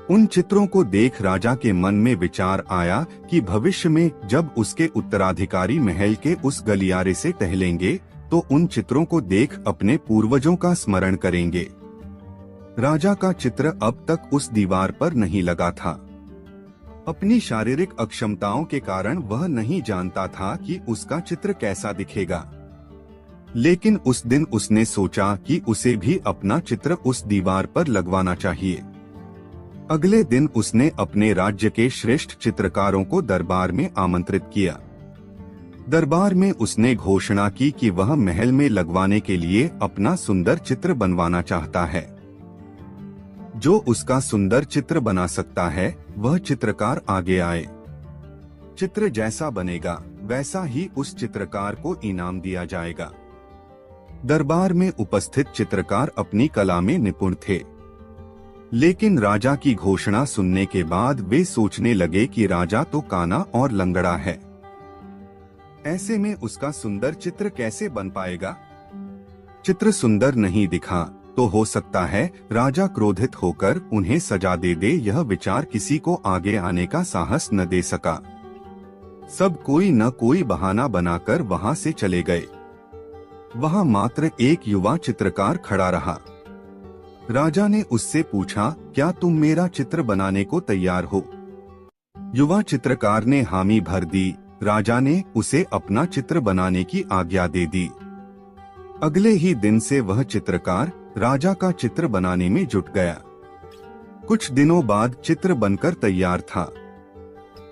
Speaker 1: उन चित्रों को देख राजा के मन में विचार आया कि भविष्य में जब उसके उत्तराधिकारी महल के उस गलियारे से टहलेंगे तो उन चित्रों को देख अपने पूर्वजों का स्मरण करेंगे। राजा का चित्र अब तक उस दीवार पर नहीं लगा था। अपनी शारीरिक अक्षमताओं के कारण वह नहीं जानता था कि उसका चित्र कैसा दिखेगा। लेकिन उस दिन उसने सोचा कि उसे भी अपना चित्र उस दीवार पर लगवाना चाहिए। अगले दिन उसने अपने राज्य के श्रेष्ठ चित्रकारों को दरबार में आमंत्रित किया। दरबार में उसने घोषणा की कि वह महल में लगवाने के लिए अपना सुंदर चित्र बनवाना चाहता है। जो उसका सुंदर चित्र बना सकता है वह चित्रकार आगे आए। चित्र जैसा बनेगा वैसा ही उस चित्रकार को इनाम दिया जाएगा। दरबार में उपस्थित चित्रकार अपनी कला में निपुण थे, लेकिन राजा की घोषणा सुनने के बाद वे सोचने लगे कि राजा तो काना और लंगड़ा है, ऐसे में उसका सुंदर चित्र कैसे बन पाएगा। चित्र सुंदर नहीं दिखा तो हो सकता है राजा क्रोधित होकर उन्हें सजा दे दे। यह विचार किसी को आगे आने का साहस न दे सका। सब कोई न कोई बहाना बनाकर वहां से चले गए। वहां मात्र एक युवा चित्रकार खड़ा रहा। राजा ने उससे पूछा, क्या तुम मेरा चित्र बनाने को तैयार हो? युवा चित्रकार ने हामी भर दी। राजा ने उसे अपना चित्र बनाने की आज्ञा दे दी। अगले ही दिन से वह चित्रकार राजा का चित्र बनाने में जुट गया। कुछ दिनों बाद चित्र बनकर तैयार था।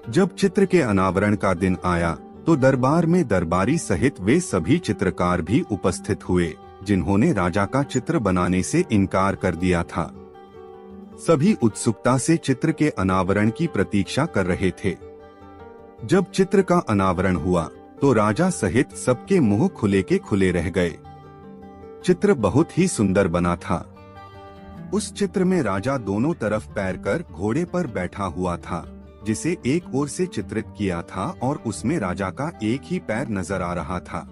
Speaker 1: जब चित्र के अनावरण का दिन आया तो दरबार में दरबारी सहित वे सभी चित्रकार भी उपस्थित हुए जिन्होंने राजा का चित्र बनाने से इनकार कर दिया था। सभी उत्सुकता से चित्र के अनावरण की प्रतीक्षा कर रहे थे। जब चित्र का अनावरण हुआ तो राजा सहित सबके मुंह खुले के खुले रह गए। चित्र बहुत ही सुंदर बना था। उस चित्र में राजा दोनों तरफ पैर कर घोड़े पर बैठा हुआ था, जिसे एक ओर से चित्रित किया था और उसमें राजा का एक ही पैर नजर आ रहा था।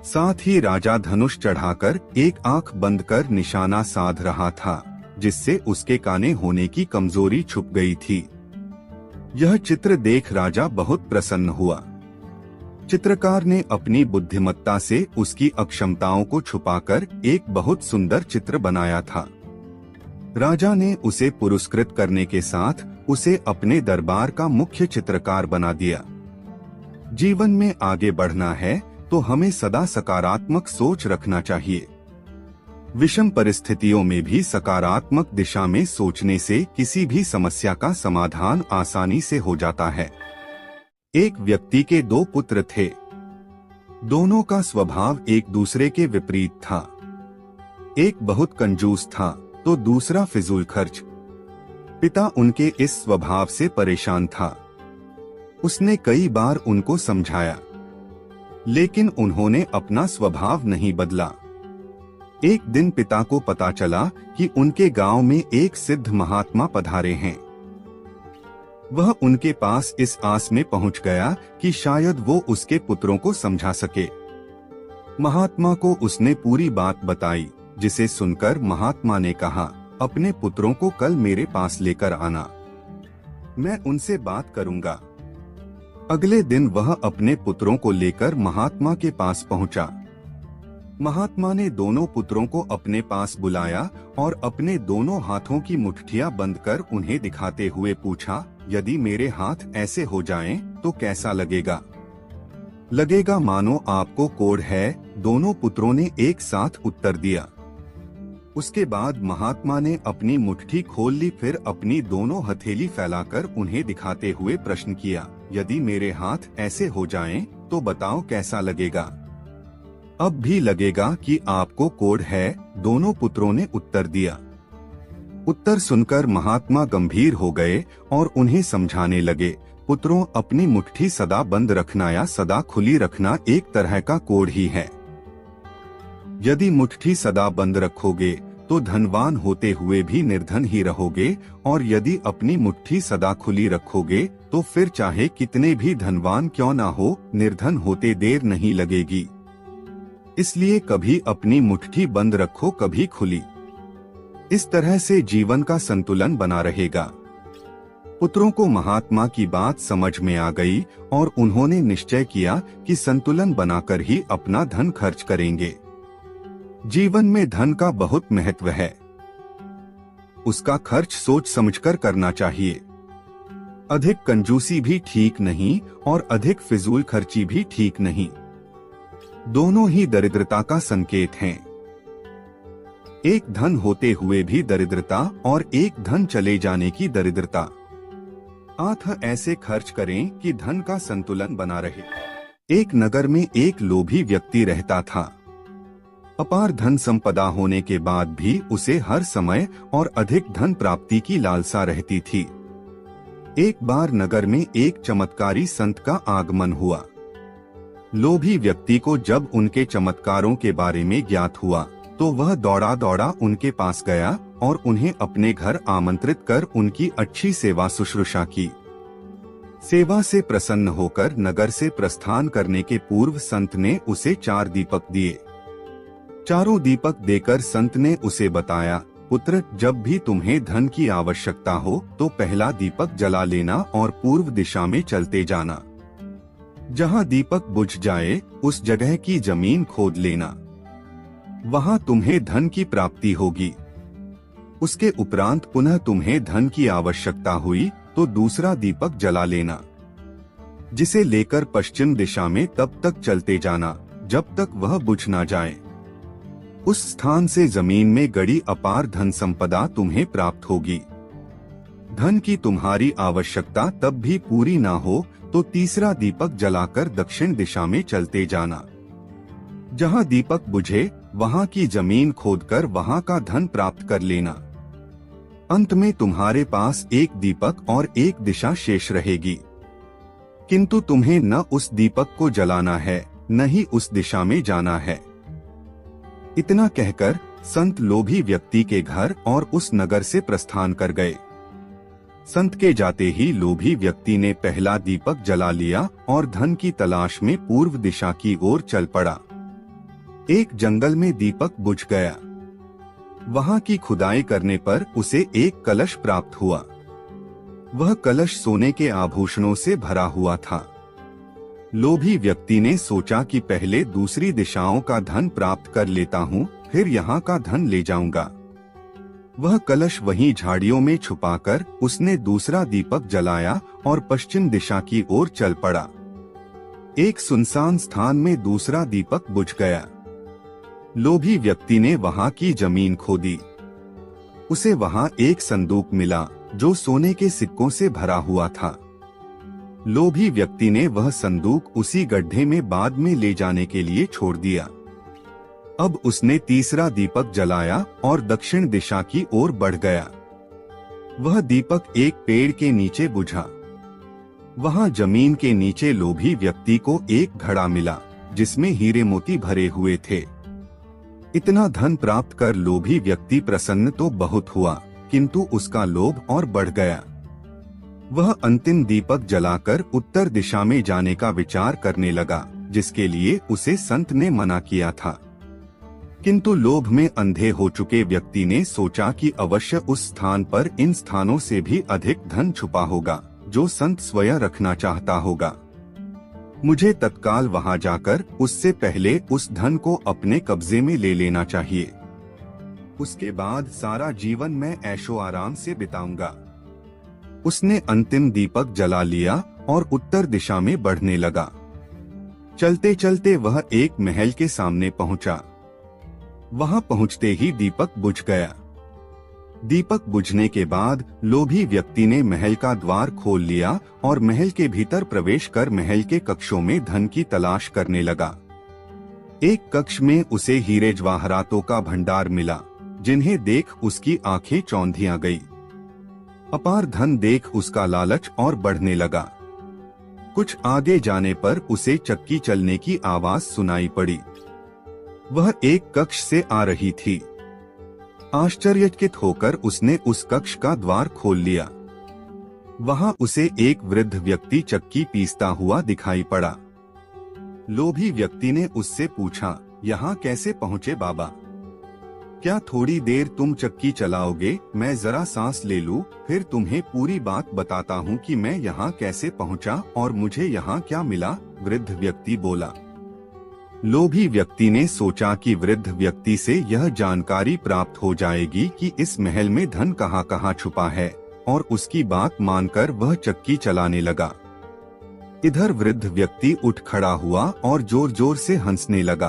Speaker 1: साथ ही राजा धनुष चढ़ाकर एक आंख बंद कर निशाना साध रहा था, जिससे उसके काने होने की कमजोरी छुप गई थी। यह चित्र देख राजा बहुत प्रसन्न हुआ। चित्रकार ने अपनी बुद्धिमत्ता से उसकी अक्षमताओं को छुपाकर एक बहुत सुंदर चित्र बनाया था। राजा ने उसे पुरस्कृत करने के साथ उसे अपने दरबार का मुख्य चित्रकार बना दिया। जीवन में आगे बढ़ना है तो हमें सदा सकारात्मक सोच रखना चाहिए। विषम परिस्थितियों में भी सकारात्मक दिशा में सोचने से किसी भी समस्या का समाधान आसानी से हो जाता है। एक व्यक्ति के 2 पुत्र थे। दोनों का स्वभाव एक दूसरे के विपरीत था। एक बहुत कंजूस था तो दूसरा फिजूल खर्च। पिता उनके इस स्वभाव से परेशान था। उसने कई बार उनको समझाया, लेकिन उन्होंने अपना स्वभाव नहीं बदला। एक दिन पिता को पता चला कि उनके गांव में एक सिद्ध महात्मा पधारे हैं। वह उनके पास इस आस में पहुंच गया कि शायद वो उसके पुत्रों को समझा सके। महात्मा को उसने पूरी बात बताई, जिसे सुनकर महात्मा ने कहा, अपने पुत्रों को कल मेरे पास लेकर आना, मैं उनसे बात करूंगा। अगले दिन वह अपने पुत्रों को लेकर महात्मा के पास पहुंचा। महात्मा ने दोनों पुत्रों को अपने पास बुलाया और अपने दोनों हाथों की मुट्ठियां बंद कर उन्हें दिखाते हुए पूछा, यदि मेरे हाथ ऐसे हो जाएं, तो कैसा लगेगा? लगेगा मानो आपको कोढ़ है, दोनों पुत्रों ने एक साथ उत्तर दिया। उसके बाद महात्मा ने अपनी मुट्ठी खोल ली, फिर अपनी दोनों हथेली फैलाकर उन्हें दिखाते हुए प्रश्न किया, यदि मेरे हाथ ऐसे हो जाएं, तो बताओ कैसा लगेगा? अब भी लगेगा कि आपको कोढ़ है, दोनों पुत्रों ने उत्तर दिया। उत्तर सुनकर महात्मा गंभीर हो गए और उन्हें समझाने लगे, पुत्रों, अपनी मुट्ठी सदा बंद रखना या सदा खुली रखना एक तरह का कोढ़ ही है। यदि मुट्ठी सदा बंद रखोगे तो धनवान होते हुए भी निर्धन ही रहोगे, और यदि अपनी मुट्ठी सदा खुली रखोगे तो फिर चाहे कितने भी धनवान क्यों ना हो, निर्धन होते देर नहीं लगेगी। इसलिए कभी अपनी मुट्ठी बंद रखो, कभी खुली। इस तरह से जीवन का संतुलन बना रहेगा। पुत्रों को महात्मा की बात समझ में आ गई और उन्होंने निश्चय किया कि संतुलन बनाकर ही अपना धन खर्च करेंगे। जीवन में धन का बहुत महत्व है। उसका खर्च सोच समझकर करना चाहिए। अधिक कंजूसी भी ठीक नहीं और अधिक फिजूल खर्ची भी ठीक नहीं। दोनों ही दरिद्रता का संकेत हैं। एक धन होते हुए भी दरिद्रता और एक धन चले जाने की दरिद्रता। अतः ऐसे खर्च करें कि धन का संतुलन बना रहे। एक नगर में एक लोभी व्यक्ति रहता था। अपार धन संपदा होने के बाद भी उसे हर समय और अधिक धन प्राप्ति की लालसा रहती थी। एक बार नगर में एक चमत्कारी संत का आगमन हुआ। लोभी व्यक्ति को जब उनके चमत्कारों के बारे में ज्ञात हुआ तो वह दौड़ा दौड़ा उनके पास गया और उन्हें अपने घर आमंत्रित कर उनकी अच्छी सेवा शुश्रूषा की। सेवा से प्रसन्न होकर नगर से प्रस्थान करने के पूर्व संत ने उसे 4 दीपक दिए। चारों दीपक देकर संत ने उसे बताया, पुत्र, जब भी तुम्हें धन की आवश्यकता हो तो पहला दीपक जला लेना और पूर्व दिशा में चलते जाना। जहाँ दीपक बुझ जाए उस जगह की जमीन खोद लेना, वहाँ तुम्हें धन की प्राप्ति होगी। उसके उपरांत पुनः तुम्हें धन की आवश्यकता हुई तो दूसरा दीपक जला लेना, जिसे लेकर पश्चिम दिशा में तब तक चलते जाना जब तक वह बुझ ना जाए। उस स्थान से जमीन में गड़ी अपार धन संपदा तुम्हें प्राप्त होगी। धन की तुम्हारी आवश्यकता तब भी पूरी ना हो तो तीसरा दीपक जलाकर दक्षिण दिशा में चलते जाना। जहाँ दीपक बुझे वहाँ की जमीन खोदकर वहाँ का धन प्राप्त कर लेना। अंत में तुम्हारे पास एक दीपक और एक दिशा शेष रहेगी, किंतु तुम्हें न उस दीपक को जलाना है न ही उस दिशा में जाना है। इतना कहकर संत लोभी व्यक्ति के घर और उस नगर से प्रस्थान कर गए। संत के जाते ही लोभी व्यक्ति ने पहला दीपक जला लिया और धन की तलाश में पूर्व दिशा की ओर चल पड़ा। एक जंगल में दीपक बुझ गया। वहां की खुदाई करने पर उसे एक कलश प्राप्त हुआ। वह कलश सोने के आभूषणों से भरा हुआ था। लोभी व्यक्ति ने सोचा कि पहले दूसरी दिशाओं का धन प्राप्त कर लेता हूँ, फिर यहाँ का धन ले जाऊंगा। वह कलश वहीं झाड़ियों में छुपाकर उसने दूसरा दीपक जलाया और पश्चिम दिशा की ओर चल पड़ा। एक सुनसान स्थान में दूसरा दीपक बुझ गया। लोभी व्यक्ति ने वहां की जमीन खोदी। उसे वहां एक संदूक मिला जो सोने के सिक्कों से भरा हुआ था। लोभी व्यक्ति ने वह संदूक उसी गड्ढे में बाद में ले जाने के लिए छोड़ दिया। अब उसने तीसरा दीपक जलाया और दक्षिण दिशा की ओर बढ़ गया। वह दीपक एक पेड़ के नीचे बुझा। वहां जमीन के नीचे लोभी व्यक्ति को एक घड़ा मिला जिसमें हीरे मोती भरे हुए थे। इतना धन प्राप्त कर लोभी व्यक्ति प्रसन्न तो बहुत हुआ, किंतु उसका लोभ और बढ़ गया। वह अंतिम दीपक जलाकर उत्तर दिशा में जाने का विचार करने लगा, जिसके लिए उसे संत ने मना किया था। किंतु लोभ में अंधे हो चुके व्यक्ति ने सोचा कि अवश्य उस स्थान पर इन स्थानों से भी अधिक धन छुपा होगा जो संत स्वयं रखना चाहता होगा। मुझे तत्काल वहां जाकर उससे पहले उस धन को अपने कब्जे में ले लेना चाहिए। उसके बाद सारा जीवन मैं ऐशो आराम से बिताऊंगा। उसने अंतिम दीपक जला लिया और उत्तर दिशा में बढ़ने लगा। चलते चलते वह एक महल के सामने पहुंचा। वहां पहुंचते ही दीपक बुझ गया। दीपक बुझने के बाद लोभी व्यक्ति ने महल का द्वार खोल लिया और महल के भीतर प्रवेश कर महल के कक्षों में धन की तलाश करने लगा। एक कक्ष में उसे हीरे जवाहरातों का भंडार मिला, जिन्हें देख उसकी आंखें चौंधियां गई। अपार धन देख उसका लालच और बढ़ने लगा। कुछ आगे जाने पर उसे चक्की चलने की आवाज सुनाई पड़ी। वह एक कक्ष से आ रही थी। आश्चर्यचकित होकर उसने उस कक्ष का द्वार खोल लिया। वहां उसे एक वृद्ध व्यक्ति चक्की पीसता हुआ दिखाई पड़ा। लोभी व्यक्ति ने उससे पूछा, यहाँ कैसे पहुँचे बाबा? क्या थोड़ी देर तुम चक्की चलाओगे? मैं जरा सांस ले लूं, फिर तुम्हें पूरी बात बताता हूँ कि मैं यहाँ कैसे पहुँचा और मुझे यहाँ क्या मिला। वृद्ध व्यक्ति बोला। लोभी व्यक्ति ने सोचा कि वृद्ध व्यक्ति से यह जानकारी प्राप्त हो जाएगी कि इस महल में धन कहाँ कहाँ छुपा है, और उसकी बात मानकर वह चक्की चलाने लगा। इधर वृद्ध व्यक्ति उठ खड़ा हुआ और जोर जोर से हंसने लगा।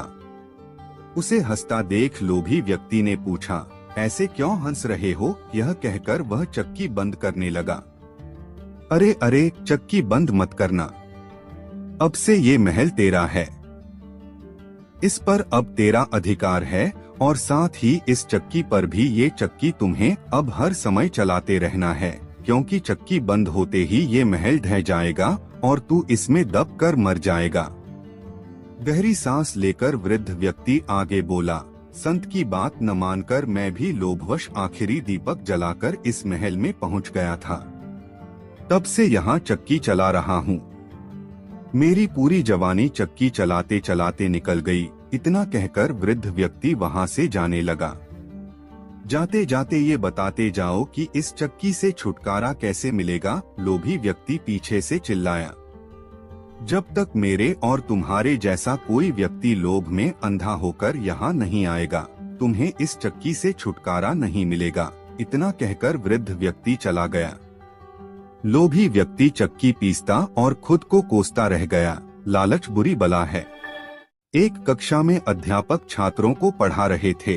Speaker 1: उसे हंसता देख लोभी व्यक्ति ने पूछा, ऐसे क्यों हंस रहे हो? यह कहकर वह चक्की बंद करने लगा। अरे अरे, चक्की बंद मत करना, अब से ये महल तेरा है। इस पर अब तेरा अधिकार है और साथ ही इस चक्की पर भी। ये चक्की तुम्हें अब हर समय चलाते रहना है, क्योंकि चक्की बंद होते ही ये महल ढह जाएगा और तू इसमें दब कर मर जाएगा। गहरी सांस लेकर वृद्ध व्यक्ति आगे बोला, संत की बात न मानकर मैं भी लोभवश आखिरी दीपक जलाकर इस महल में पहुंच गया था। तब से यहाँ चक्की चला रहा हूँ। मेरी पूरी जवानी चक्की चलाते चलाते निकल गई। इतना कहकर वृद्ध व्यक्ति वहां से जाने लगा। जाते जाते ये बताते जाओ कि इस चक्की से छुटकारा कैसे मिलेगा? लोभी व्यक्ति पीछे से चिल्लाया। जब तक मेरे और तुम्हारे जैसा कोई व्यक्ति लोभ में अंधा होकर यहाँ नहीं आएगा, तुम्हें इस चक्की से छुटकारा नहीं मिलेगा। इतना कहकर वृद्ध व्यक्ति चला गया। लोभी व्यक्ति चक्की पीसता और खुद को कोसता रह गया। लालच बुरी बला है। एक कक्षा में अध्यापक छात्रों को पढ़ा रहे थे।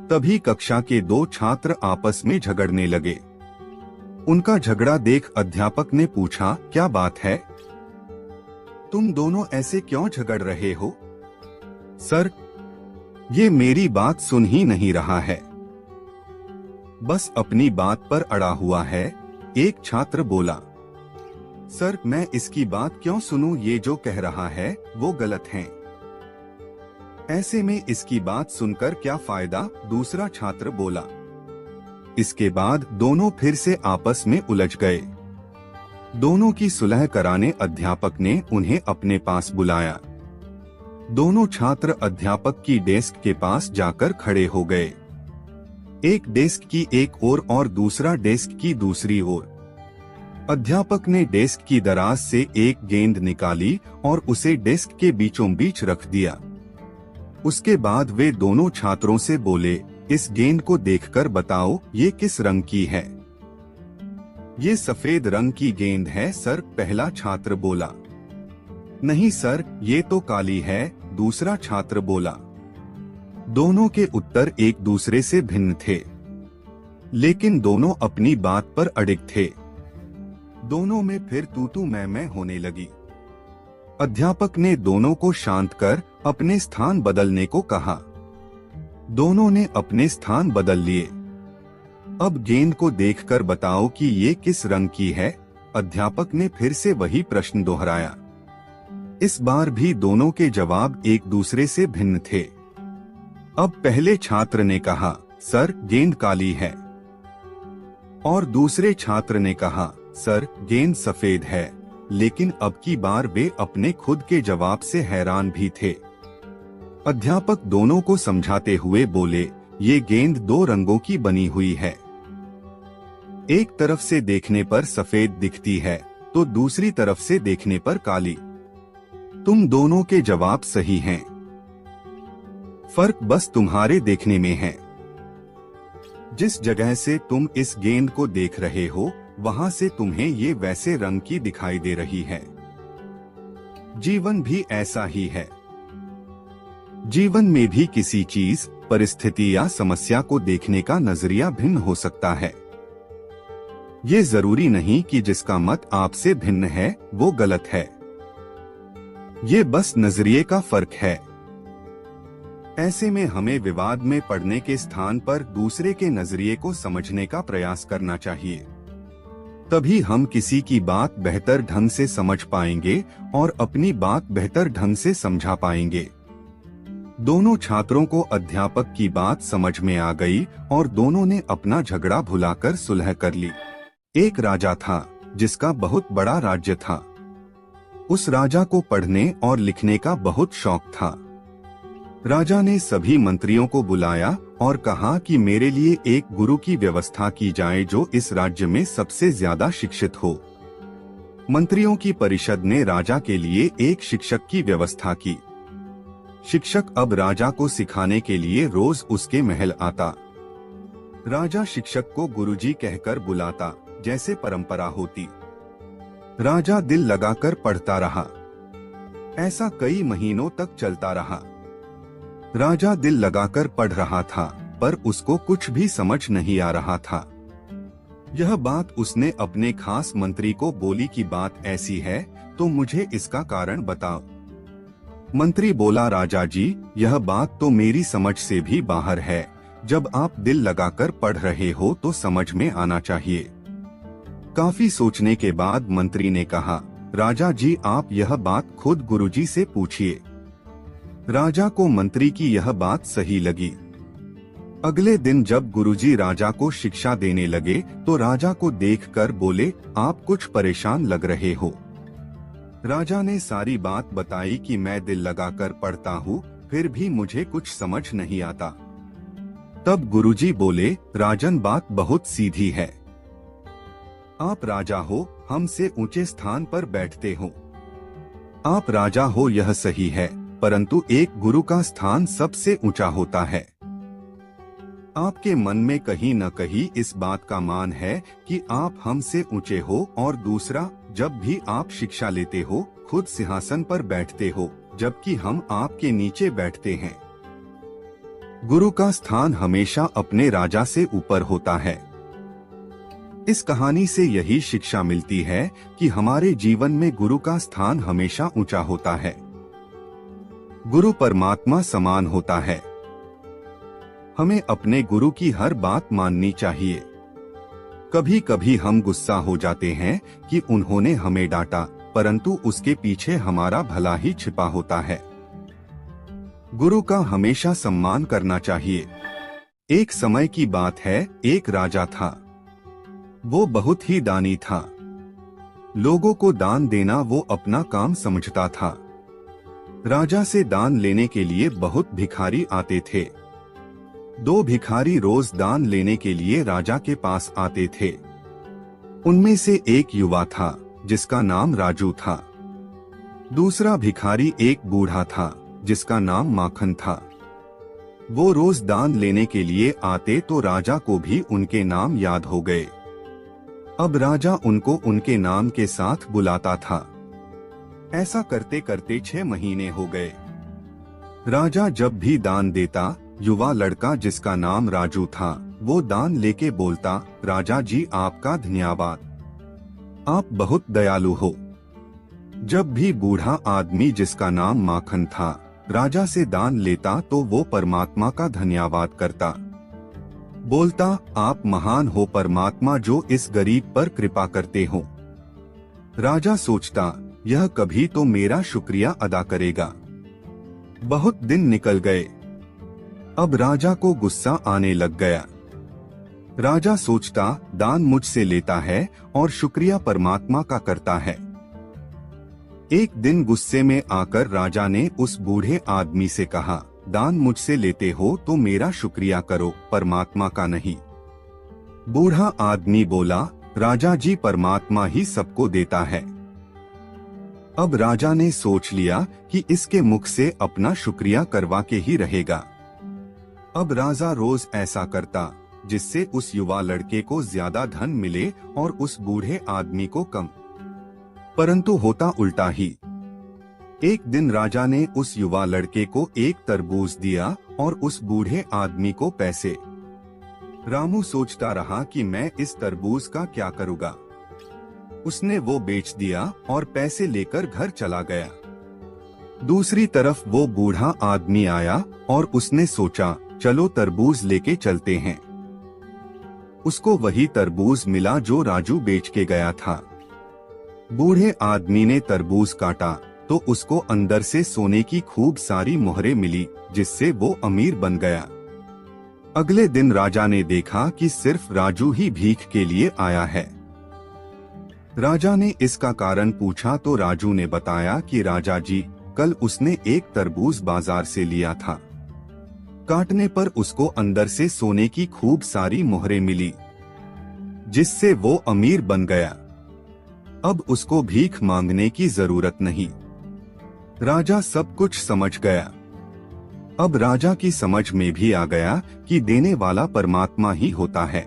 Speaker 1: तभी कक्षा के दो छात्र आपस में झगड़ने लगे। उनका झगड़ा देख अध्यापक ने पूछा, क्या बात है? तुम दोनों ऐसे क्यों झगड़ रहे हो? सर, ये मेरी बात सुन ही नहीं रहा है, बस अपनी बात पर अड़ा हुआ है। एक छात्र बोला, सर मैं इसकी बात क्यों सुनूं? ये जो कह रहा है वो गलत है। ऐसे में इसकी बात सुनकर क्या फायदा? दूसरा छात्र बोला। इसके बाद दोनों फिर से आपस में उलझ गए। दोनों की सुलह कराने अध्यापक ने उन्हें अपने पास बुलाया। दोनों छात्र अध्यापक की डेस्क के पास जाकर खड़े हो गए। एक डेस्क की एक ओर और दूसरा डेस्क की दूसरी ओर। अध्यापक ने डेस्क की दराज से एक गेंद निकाली और उसे डेस्क के बीचों बीच रख दिया। उसके बाद वे दोनों छात्रों से बोले, इस गेंद को देखकर बताओ ये किस रंग की है? ये सफेद रंग की गेंद है सर, पहला छात्र बोला। नहीं सर, ये तो काली है, दूसरा छात्र बोला। दोनों के उत्तर एक दूसरे से भिन्न थे, लेकिन दोनों अपनी बात पर अडिग थे। दोनों में फिर तू मैं होने लगी। अध्यापक ने दोनों को शांत कर अपने स्थान बदलने को कहा। दोनों ने अपने स्थान बदल लिए। अब गेंद को देखकर बताओ कि ये किस रंग की है। अध्यापक ने फिर से वही प्रश्न दोहराया। इस बार भी दोनों के जवाब एक दूसरे से भिन्न थे। अब पहले छात्र ने कहा, सर गेंद काली है। और दूसरे छात्र ने कहा, सर गेंद सफेद है। लेकिन अब की बार वे अपने खुद के जवाब से हैरान भी थे। अध्यापक दोनों को समझाते हुए बोले, ये गेंद दो रंगों की बनी हुई है। एक तरफ से देखने पर सफेद दिखती है तो दूसरी तरफ से देखने पर काली। तुम दोनों के जवाब सही हैं। फर्क बस तुम्हारे देखने में है। जिस जगह से तुम इस गेंद को देख रहे हो वहां से तुम्हें ये वैसे रंग की दिखाई दे रही है। जीवन भी ऐसा ही है। जीवन में भी किसी चीज, परिस्थिति या समस्या को देखने का नजरिया भिन्न हो सकता है। ये जरूरी नहीं कि जिसका मत आपसे भिन्न है वो गलत है। ये बस नजरिए का फर्क है। ऐसे में हमें विवाद में पड़ने के स्थान पर दूसरे के नजरिए को समझने का प्रयास करना चाहिए। तभी हम किसी की बात बेहतर ढंग से समझ पाएंगे और अपनी बात बेहतर ढंग से समझा पाएंगे। दोनों छात्रों को अध्यापक की बात समझ में आ गई और दोनों ने अपना झगड़ा भुलाकर सुलह कर ली। एक राजा था जिसका बहुत बड़ा राज्य था। उस राजा को पढ़ने और लिखने का बहुत शौक था। राजा ने सभी मंत्रियों को बुलाया और कहा कि मेरे लिए एक गुरु की व्यवस्था की जाए जो इस राज्य में सबसे ज्यादा शिक्षित हो। मंत्रियों की परिषद ने राजा के लिए एक शिक्षक की व्यवस्था की। शिक्षक अब राजा को सिखाने के लिए रोज उसके महल आता। राजा शिक्षक को गुरुजी कहकर बुलाता, जैसे परंपरा होती। राजा दिल लगाकर पढ़ता रहा। ऐसा कई महीनों तक चलता रहा। राजा दिल लगाकर पढ़ रहा था पर उसको कुछ भी समझ नहीं आ रहा था। यह बात उसने अपने खास मंत्री को बोली कि बात ऐसी है तो मुझे इसका कारण बताओ। मंत्री बोला, राजा जी यह बात तो मेरी समझ से भी बाहर है। जब आप दिल लगाकर पढ़ रहे हो तो समझ में आना चाहिए। काफी सोचने के बाद मंत्री ने कहा, राजा जी आप यह बात खुद गुरुजी से पूछिए। राजा को मंत्री की यह बात सही लगी। अगले दिन जब गुरुजी राजा को शिक्षा देने लगे तो राजा को देखकर बोले, आप कुछ परेशान लग रहे हो। राजा ने सारी बात बताई कि मैं दिल लगाकर पढ़ता हूँ फिर भी मुझे कुछ समझ नहीं आता। तब गुरुजी बोले, राजन बात बहुत सीधी है। आप राजा हो, हमसे ऊंचे स्थान पर बैठते हो। आप राजा हो यह सही है, परंतु एक गुरु का स्थान सबसे ऊंचा होता है। आपके मन में कहीं न कहीं इस बात का मान है कि आप हमसे ऊंचे हो और दूसरा, जब भी आप शिक्षा लेते हो खुद सिंहासन पर बैठते हो जबकि हम आपके नीचे बैठते हैं। गुरु का स्थान हमेशा अपने राजा से ऊपर होता है। इस कहानी से यही शिक्षा मिलती है कि हमारे जीवन में गुरु का स्थान हमेशा ऊंचा होता है। गुरु परमात्मा समान होता है। हमें अपने गुरु की हर बात माननी चाहिए। कभी कभी हम गुस्सा हो जाते हैं कि उन्होंने हमें डांटा, परंतु उसके पीछे हमारा भला ही छिपा होता है। गुरु का हमेशा सम्मान करना चाहिए। एक समय की बात है, एक राजा था। वो बहुत ही दानी था। लोगों को दान देना वो अपना काम समझता था। राजा से दान लेने के लिए बहुत भिखारी आते थे। 2 भिखारी रोज दान लेने के लिए राजा के पास आते थे। उनमें से एक युवा था जिसका नाम राजू था। दूसरा भिखारी एक बूढ़ा था जिसका नाम माखन था। वो रोज दान लेने के लिए आते तो राजा को भी उनके नाम याद हो गए। अब राजा उनको उनके नाम के साथ बुलाता था। ऐसा करते करते 6 महीने हो गए। राजा जब भी दान देता, युवा लड़का जिसका नाम राजू था वो दान लेके बोलता, राजा जी आपका धन्यवाद, आप बहुत दयालु हो। जब भी बूढ़ा आदमी जिसका नाम माखन था राजा से दान लेता तो वो परमात्मा का धन्यवाद करता। बोलता, आप महान हो परमात्मा जो इस गरीब पर कृपा करते हो। राजा सोचता, यह कभी तो मेरा शुक्रिया अदा करेगा। बहुत दिन निकल गए। अब राजा को गुस्सा आने लग गया। राजा सोचता, दान मुझसे लेता है और शुक्रिया परमात्मा का करता है। एक दिन गुस्से में आकर राजा ने उस बूढ़े आदमी से कहा, दान मुझसे लेते हो तो मेरा शुक्रिया करो, परमात्मा का नहीं। बूढ़ा आदमी बोला, राजा जी परमात्मा ही सबको देता है। अब राजा ने सोच लिया कि इसके मुख से अपना शुक्रिया करवा के ही रहेगा। अब राजा रोज ऐसा करता जिससे उस युवा लड़के को ज्यादा धन मिले और उस बूढ़े आदमी को कम। परंतु होता उल्टा ही। एक दिन राजा ने उस युवा लड़के को एक तरबूज दिया और उस बूढ़े आदमी को पैसे। रामू सोचता रहा कि मैं इस तरबूज का क्या करूँगा। उसने वो बेच दिया और पैसे लेकर घर चला गया। दूसरी तरफ वो बूढ़ा आदमी आया और उसने सोचा, चलो तरबूज लेके चलते हैं। उसको वही तरबूज मिला जो राजू बेच के गया था। बूढ़े आदमी ने तरबूज काटा तो उसको अंदर से सोने की खूब सारी मोहरें मिली, जिससे वो अमीर बन गया। अगले दिन राजा ने देखा कि सिर्फ राजू ही भीख के लिए आया है। राजा ने इसका कारण पूछा तो राजू ने बताया कि राजा जी, कल उसने एक तरबूज बाजार से लिया था। काटने पर उसको अंदर से सोने की खूब सारी मोहरें मिली, जिससे वो अमीर बन गया। अब उसको भीख मांगने की जरूरत नहीं। राजा सब कुछ समझ गया। अब राजा की समझ में भी आ गया कि देने वाला परमात्मा ही होता है।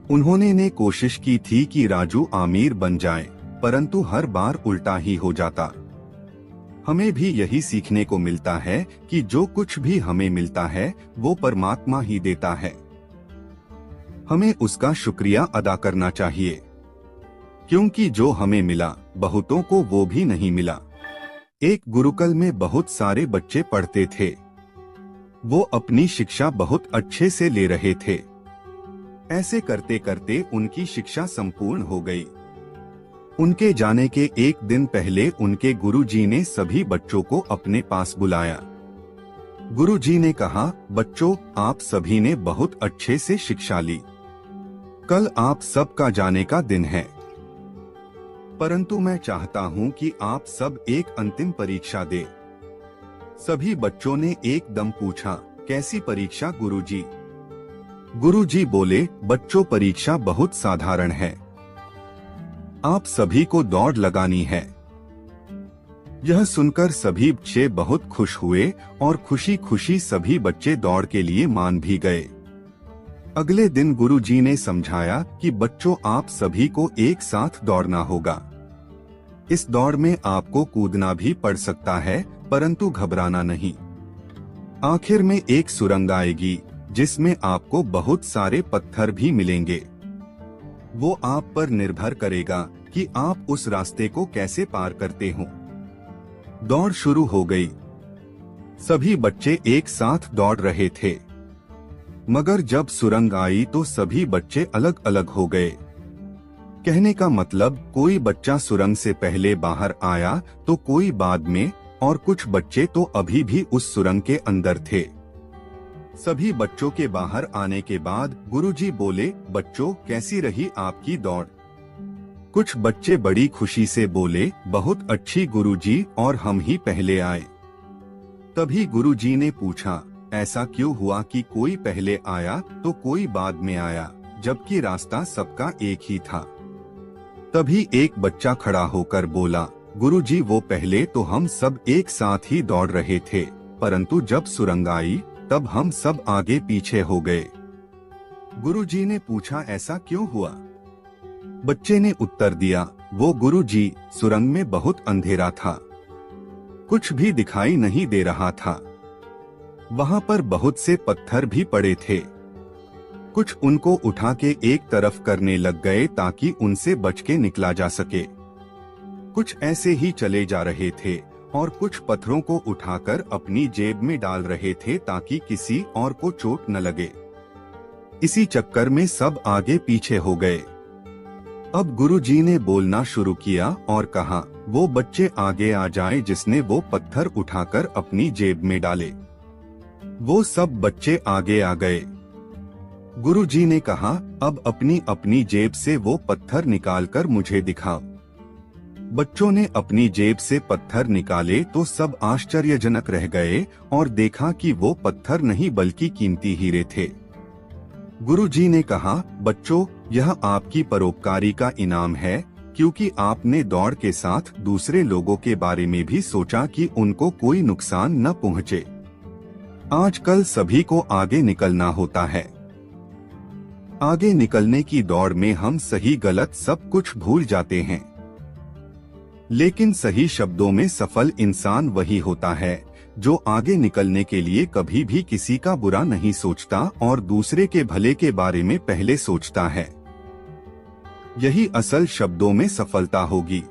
Speaker 1: उन्होंने कोशिश की थी कि राजू अमीर बन जाए, परंतु हर बार उल्टा ही हो जाता। हमें भी यही सीखने को मिलता है कि जो कुछ भी हमें मिलता है वो परमात्मा ही देता है। हमें उसका शुक्रिया अदा करना चाहिए, क्योंकि जो हमें मिला बहुतों को वो भी नहीं मिला। एक गुरुकुल में बहुत सारे बच्चे पढ़ते थे। वो अपनी शिक्षा बहुत अच्छे से ले रहे थे। ऐसे करते करते उनकी शिक्षा संपूर्ण हो गई। उनके जाने के एक दिन पहले उनके गुरुजी ने सभी बच्चों को अपने पास बुलाया। गुरुजी ने कहा, बच्चों, आप सभी ने बहुत अच्छे से शिक्षा ली। कल आप सबका जाने का दिन है, परंतु मैं चाहता हूं कि आप सब एक अंतिम परीक्षा दें। सभी बच्चों ने एकदम पूछा, कैसी परीक्षा गुरुजी? गुरुजी बोले, बच्चों, परीक्षा बहुत साधारण है। आप सभी को दौड़ लगानी है। यह सुनकर सभी बच्चे बहुत खुश हुए और खुशी खुशी सभी बच्चे दौड़ के लिए मान भी गए। अगले दिन गुरुजी ने समझाया कि बच्चों, आप सभी को एक साथ दौड़ना होगा। इस दौड़ में आपको कूदना भी पड़ सकता है, परंतु घबराना नहीं। आखिर में एक सुरंग आएगी जिसमें आपको बहुत सारे पत्थर भी मिलेंगे। वो आप पर निर्भर करेगा कि आप उस रास्ते को कैसे पार करते हो। दौड़ शुरू हो गई। सभी बच्चे एक साथ दौड़ रहे थे, मगर जब सुरंग आई तो सभी बच्चे अलग अलग हो गए। कहने का मतलब, कोई बच्चा सुरंग से पहले बाहर आया तो कोई बाद में, और कुछ बच्चे तो अभी भी उस सुरंग के अंदर थे। सभी बच्चों के बाहर आने के बाद गुरुजी बोले, बच्चों, कैसी रही आपकी दौड़? कुछ बच्चे बड़ी खुशी से बोले, बहुत अच्छी गुरुजी, और हम ही पहले आए। तभी गुरुजी ने पूछा, ऐसा क्यों हुआ कि कोई पहले आया तो कोई बाद में आया, जबकि रास्ता सबका एक ही था? तभी एक बच्चा खड़ा होकर बोला, गुरुजी, वो पहले तो हम सब एक साथ ही दौड़ रहे थे, परंतु जब सुरंग आई तब हम सब आगे पीछे हो गए। गुरुजी ने पूछा, ऐसा क्यों हुआ? बच्चे ने उत्तर दिया, वो गुरुजी, सुरंग में बहुत अंधेरा था, कुछ भी दिखाई नहीं दे रहा था। वहां पर बहुत से पत्थर भी पड़े थे। कुछ उनको उठा के एक तरफ करने लग गए ताकि उनसे बच के निकला जा सके। कुछ ऐसे ही चले जा रहे थे और कुछ पत्थरों को उठाकर अपनी जेब में डाल रहे थे ताकि किसी और को चोट न लगे। इसी चक्कर में सब आगे पीछे हो गए। अब गुरुजी ने बोलना शुरू किया और कहा, वो बच्चे आगे आ जाए जिसने वो पत्थर उठाकर अपनी जेब में डाले। वो सब बच्चे आगे आ गए। गुरुजी ने कहा, अब अपनी अपनी जेब से वो पत्थर निकालकर मुझे दिखाओ। बच्चों ने अपनी जेब से पत्थर निकाले तो सब आश्चर्यजनक रह गए और देखा कि वो पत्थर नहीं बल्कि कीमती हीरे थे। गुरुजी ने कहा, बच्चों, यह आपकी परोपकारी का इनाम है, क्योंकि आपने दौड़ के साथ दूसरे लोगों के बारे में भी सोचा कि उनको कोई नुकसान न पहुंचे। आजकल सभी को आगे निकलना होता है। आगे निकलने की दौड़ में हम सही गलत सब कुछ भूल जाते हैं, लेकिन सही शब्दों में सफल इंसान वही होता है जो आगे निकलने के लिए कभी भी किसी का बुरा नहीं सोचता और दूसरे के भले के बारे में पहले सोचता है। यही असल शब्दों में सफलता होगी।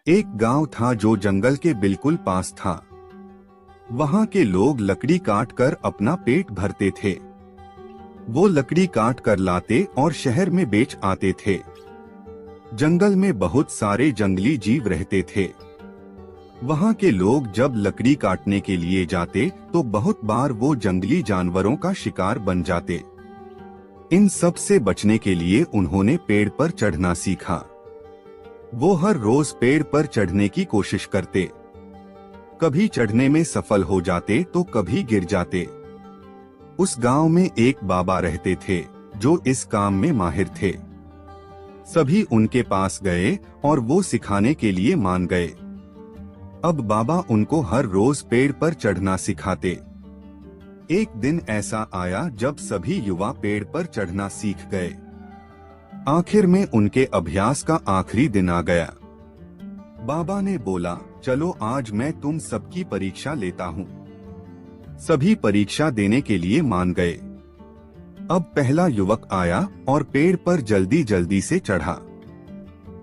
Speaker 1: एक गांव था जो जंगल के बिल्कुल पास था। वहां के लोग लकड़ी काट कर अपना पेट भरते थे। वो लकड़ी काट कर लाते और शहर में बेच आते थे। जंगल में बहुत सारे जंगली जीव रहते थे। वहां के लोग जब लकड़ी काटने के लिए जाते तो बहुत बार वो जंगली जानवरों का शिकार बन जाते। इन सब से बचने के लिए उन्होंने पेड़ पर चढ़ना सीखा। वो हर रोज पेड़ पर चढ़ने की कोशिश करते। कभी चढ़ने में सफल हो जाते तो कभी गिर जाते। उस गांव में एक बाबा रहते थे जो इस काम में माहिर थे। सभी उनके पास गए और वो सिखाने के लिए मान गए। अब बाबा उनको हर रोज पेड़ पर चढ़ना सिखाते। एक दिन ऐसा आया जब सभी युवा पेड़ पर चढ़ना सीख गए। आखिर में उनके अभ्यास का आखिरी दिन आ गया। बाबा ने बोला, चलो आज मैं तुम सबकी परीक्षा लेता हूँ। सभी परीक्षा देने के लिए मान गए। अब पहला युवक आया और पेड़ पर जल्दी जल्दी से चढ़ा।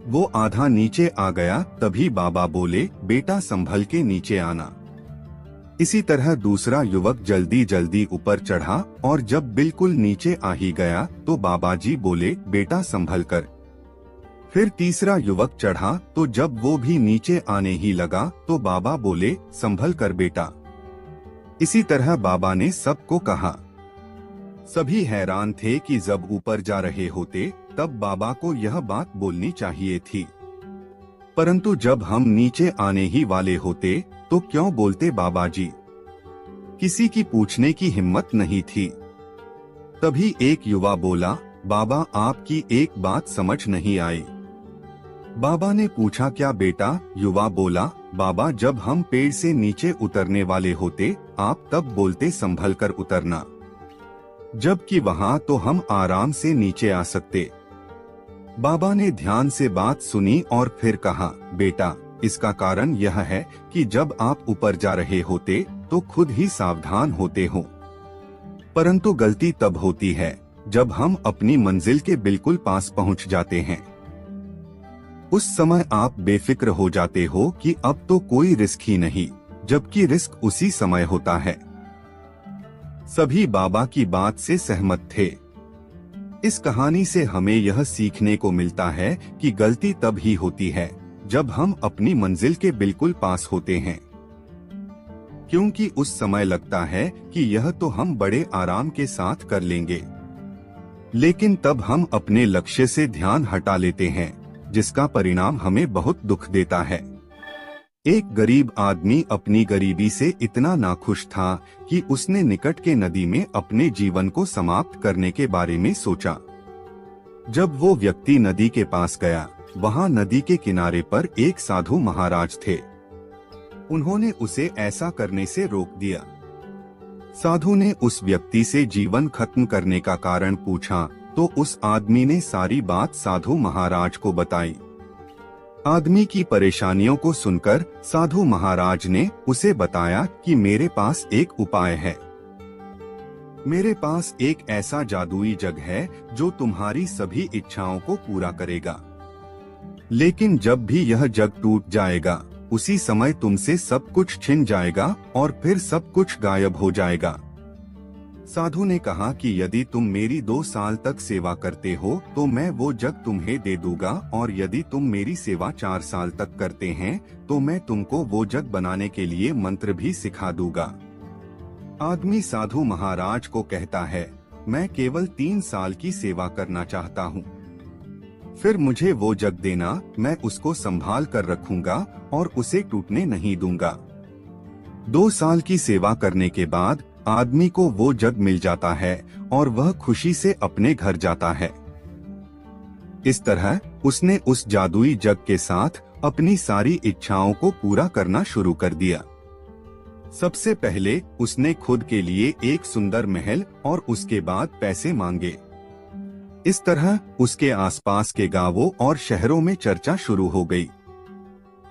Speaker 1: वो आधा नीचे आ गया, तभी बाबा बोले, बेटा संभल के नीचे आना। इसी तरह दूसरा युवक जल्दी जल्दी ऊपर चढ़ा और जब बिल्कुल नीचे आ ही गया तो बाबा जी बोले, बेटा संभल कर। फिर तीसरा युवक चढ़ा तो जब वो भी नीचे आने ही लगा तो बाबा बोले, संभल कर बेटा। इसी तरह बाबा ने सबको कहा। सभी हैरान थे कि जब ऊपर जा रहे होते तब बाबा को यह बात बोलनी चाहिए थी, परंतु जब हम नीचे आने ही वाले होते तो क्यों बोलते बाबा जी? किसी की पूछने की हिम्मत नहीं थी। तभी एक युवा बोला, बाबा आपकी एक बात समझ नहीं आई। बाबा ने पूछा, क्या बेटा? युवा बोला, बाबा जब हम पेड़ से नीचे उतरने वाले होते आप तब बोलते संभल कर उतरना, जबकि वहां तो हम आराम से नीचे आ सकते। बाबा ने ध्यान से बात सुनी और फिर कहा, बेटा इसका कारण यह है कि जब आप ऊपर जा रहे होते तो खुद ही सावधान होते हो, परंतु गलती तब होती है जब हम अपनी मंजिल के बिल्कुल पास पहुंच जाते हैं। उस समय आप बेफिक्र हो जाते हो कि अब तो कोई रिस्क ही नहीं, जबकि रिस्क उसी समय होता है। सभी बाबा की बात से सहमत थे। इस कहानी से हमें यह सीखने को मिलता है कि गलती तब ही होती है जब हम अपनी मंजिल के बिल्कुल पास होते हैं, क्योंकि उस समय लगता है कि यह तो हम बड़े आराम के साथ कर लेंगे, लेकिन तब हम अपने लक्ष्य से ध्यान हटा लेते हैं, जिसका परिणाम हमें बहुत दुख देता है। एक गरीब आदमी अपनी गरीबी से इतना नाखुश था कि उसने निकट के नदी में अपने जीवन को समाप्त करने के बारे में सोचा। जब वो व्यक्ति नदी के पास गया, वहां नदी के किनारे पर एक साधु महाराज थे। उन्होंने उसे ऐसा करने से रोक दिया। साधु ने उस व्यक्ति से जीवन खत्म करने का कारण पूछा तो उस आदमी ने सारी बात साधु महाराज को बताई। आदमी की परेशानियों को सुनकर साधु महाराज ने उसे बताया कि मेरे पास एक उपाय है। मेरे पास एक ऐसा जादुई जग है जो तुम्हारी सभी इच्छाओं को पूरा करेगा, लेकिन जब भी यह जग टूट जाएगा उसी समय तुमसे सब कुछ छिन जाएगा और फिर सब कुछ गायब हो जाएगा। साधु ने कहा कि यदि तुम मेरी 2 साल तक सेवा करते हो तो मैं वो जग तुम्हें दे दूंगा, और यदि तुम मेरी सेवा 4 साल तक करते हैं तो मैं तुमको वो जग बनाने के लिए मंत्र भी सिखा दूंगा। आदमी साधु महाराज को कहता है, मैं केवल 3 साल की सेवा करना चाहता हूँ, फिर मुझे वो जग देना, मैं उसको संभाल कर रखूंगा और उसे टूटने नहीं दूंगा। 2 साल की सेवा करने के बाद आदमी को वो जग मिल जाता है और वह खुशी से अपने घर जाता है। इस तरह उसने उस जादुई जग के साथ अपनी सारी इच्छाओं को पूरा करना शुरू कर दिया। सबसे पहले उसने खुद के लिए एक सुंदर महल और उसके बाद पैसे मांगे। इस तरह उसके आसपास के गांवों और शहरों में चर्चा शुरू हो गई।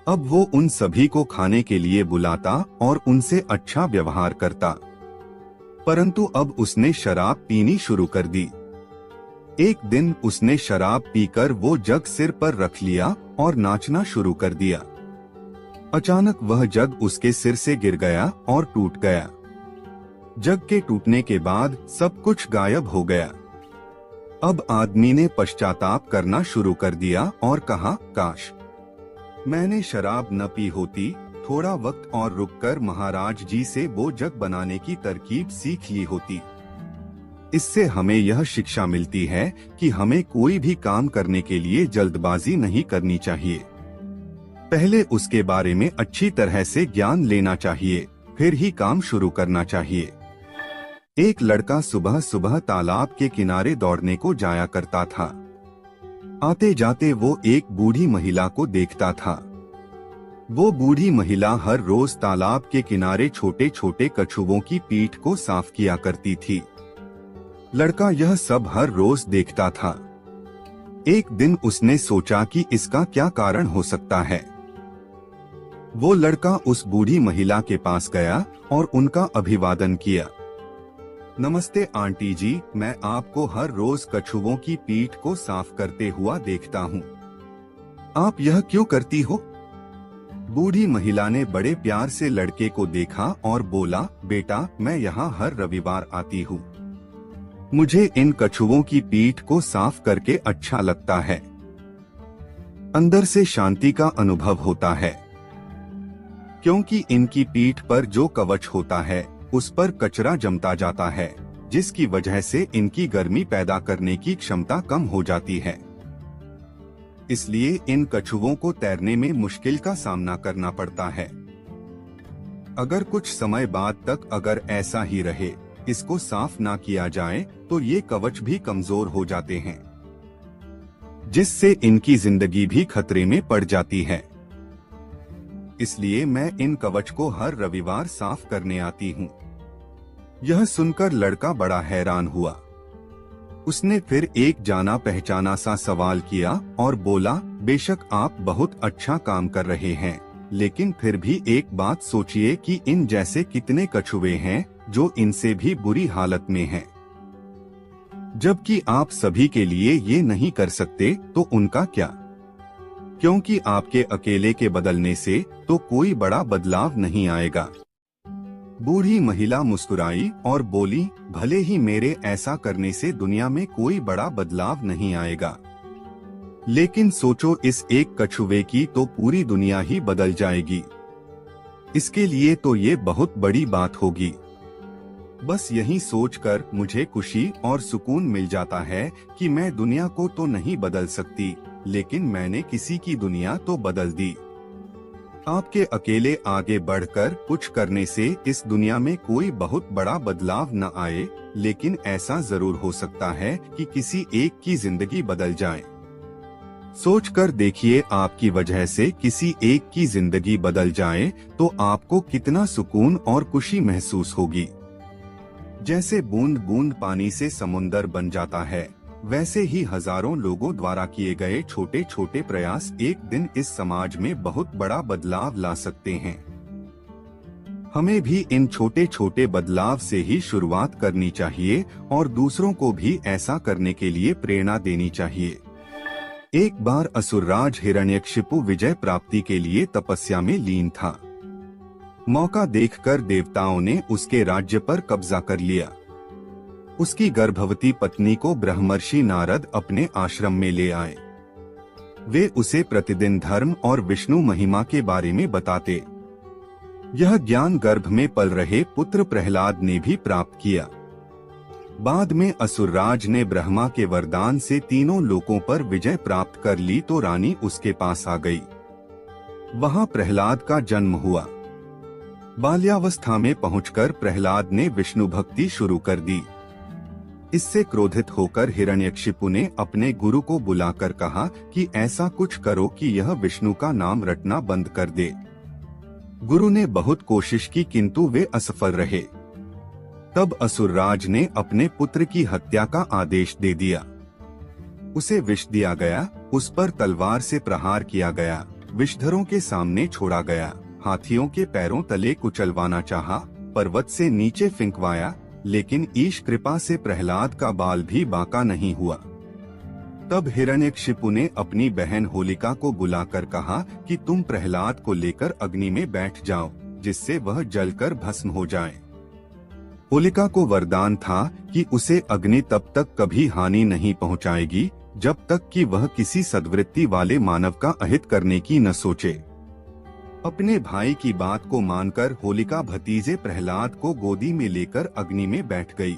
Speaker 1: अब वो उन सभी को खाने के लिए बुलाता और उनसे अच्छा व्यवहार करता। परंतु अब उसने शराब पीनी शुरू कर दी। एक दिन उसने शराब पीकर वो जग सिर पर रख लिया और नाचना शुरू कर दिया। अचानक वह जग उसके सिर से गिर गया और टूट गया। जग के टूटने के बाद सब कुछ गायब हो गया। अब आदमी ने पश्चाताप करना शुरू कर दिया और कहा, काश मैंने शराब न पी होती, थोड़ा वक्त और रुककर महाराज जी से वो जग बनाने की तरकीब सीख ली होती। इससे हमें यह शिक्षा मिलती है कि हमें कोई भी काम करने के लिए जल्दबाजी नहीं करनी चाहिए। पहले उसके बारे में अच्छी तरह से ज्ञान लेना चाहिए, फिर ही काम शुरू करना चाहिए। एक लड़का सुबह सुबह तालाब के किनारे दौड़ने को जाया करता था। आते जाते वो एक बूढ़ी महिला को देखता था। वो बूढ़ी महिला हर रोज तालाब के किनारे छोटे छोटे कछुओं की पीठ को साफ किया करती थी। लड़का यह सब हर रोज देखता था। एक दिन उसने सोचा कि इसका क्या कारण हो सकता है। वो लड़का उस बूढ़ी महिला के पास गया और उनका अभिवादन किया। नमस्ते आंटी जी, मैं आपको हर रोज कछुओं की पीठ को साफ करते हुआ देखता हूँ। आप यह क्यों करती हो? बूढ़ी महिला ने बड़े प्यार से लड़के को देखा और बोला, बेटा मैं यहाँ हर रविवार आती हूँ। मुझे इन कछुओं की पीठ को साफ करके अच्छा लगता है। अंदर से शांति का अनुभव होता है, क्योंकि इनकी पीठ पर जो कवच होता है उस पर कचरा जमता जाता है, जिसकी वजह से इनकी गर्मी पैदा करने की क्षमता कम हो जाती है। इसलिए इन कछुओं को तैरने में मुश्किल का सामना करना पड़ता है। अगर कुछ समय बाद तक अगर ऐसा ही रहे, इसको साफ ना किया जाए, तो ये कवच भी कमजोर हो जाते हैं, जिससे इनकी जिंदगी भी खतरे में पड़ जाती है। इसलिए मैं इन कवच को हर रविवार साफ करने आती हूँ। यह सुनकर लड़का बड़ा हैरान हुआ। उसने फिर एक जाना पहचाना सा सवाल किया और बोला, बेशक आप बहुत अच्छा काम कर रहे हैं, लेकिन फिर भी एक बात सोचिए कि इन जैसे कितने कछुए हैं जो इनसे भी बुरी हालत में हैं। जबकि आप सभी के लिए ये नहीं कर सकते तो उनका क्या? क्योंकि आपके अकेले के बदलने से तो कोई बड़ा बदलाव नहीं आएगा। बूढ़ी महिला मुस्कुराई और बोली, भले ही मेरे ऐसा करने से दुनिया में कोई बड़ा बदलाव नहीं आएगा, लेकिन सोचो इस एक कछुए की तो पूरी दुनिया ही बदल जाएगी। इसके लिए तो ये बहुत बड़ी बात होगी। बस यही सोचकर मुझे खुशी और सुकून मिल जाता है कि मैं दुनिया को तो नहीं बदल सकती, लेकिन मैंने किसी की दुनिया तो बदल दी। आपके अकेले आगे बढ़कर कुछ करने से इस दुनिया में कोई बहुत बड़ा बदलाव न आए, लेकिन ऐसा जरूर हो सकता है कि किसी एक की जिंदगी बदल जाए। सोचकर देखिए, आपकी वजह से किसी एक की जिंदगी बदल जाए तो आपको कितना सुकून और खुशी महसूस होगी। जैसे बूंद बूंद पानी से समुंदर बन जाता है, वैसे ही हजारों लोगों द्वारा किए गए छोटे छोटे प्रयास एक दिन इस समाज में बहुत बड़ा बदलाव ला सकते हैं। हमें भी इन छोटे छोटे बदलाव से ही शुरुआत करनी चाहिए और दूसरों को भी ऐसा करने के लिए प्रेरणा देनी चाहिए। एक बार असुरराज हिरण्यकशिपु विजय प्राप्ति के लिए तपस्या में लीन था। मौका देखकर देवताओं ने उसके राज्य पर कब्जा कर लिया। उसकी गर्भवती पत्नी को ब्रह्मर्षि नारद अपने आश्रम में ले आए। वे उसे प्रतिदिन धर्म और विष्णु महिमा के बारे में बताते। यह ज्ञान गर्भ में पल रहे पुत्र प्रहलाद ने भी प्राप्त किया। बाद में असुरराज ने ब्रह्मा के वरदान से तीनों लोकों पर विजय प्राप्त कर ली तो रानी उसके पास आ गई। वहां प्रहलाद का जन्म हुआ। बाल्यावस्था में पहुंचकर प्रहलाद ने विष्णु भक्ति शुरू कर दी। इससे क्रोधित होकर हिरण्यकशिपु ने अपने गुरु को बुलाकर कहा कि ऐसा कुछ करो कि यह विष्णु का नाम रटना बंद कर दे। गुरु ने बहुत कोशिश की किंतु वे असफल रहे। तब असुरराज ने अपने पुत्र की हत्या का आदेश दे दिया। उसे विष दिया गया, उस पर तलवार से प्रहार किया गया, विषधरों के सामने छोड़ा गया, हाथियों के पैरों तले कुचलवाना चाहा, पर्वत से नीचे फेंकवाया, लेकिन ईश कृपा से प्रहलाद का बाल भी बांका नहीं हुआ। तब हिरण्यकशिपु ने अपनी बहन होलिका को बुलाकर कहा कि तुम प्रहलाद को लेकर अग्नि में बैठ जाओ, जिससे वह जलकर भस्म हो जाए। होलिका को वरदान था कि उसे अग्नि तब तक कभी हानि नहीं पहुंचाएगी जब तक कि वह किसी सद्वृत्ति वाले मानव का अहित करने की न सोचे। अपने भाई की बात को मानकर होलिका भतीजे प्रहलाद को गोदी में लेकर अग्नि में बैठ गई।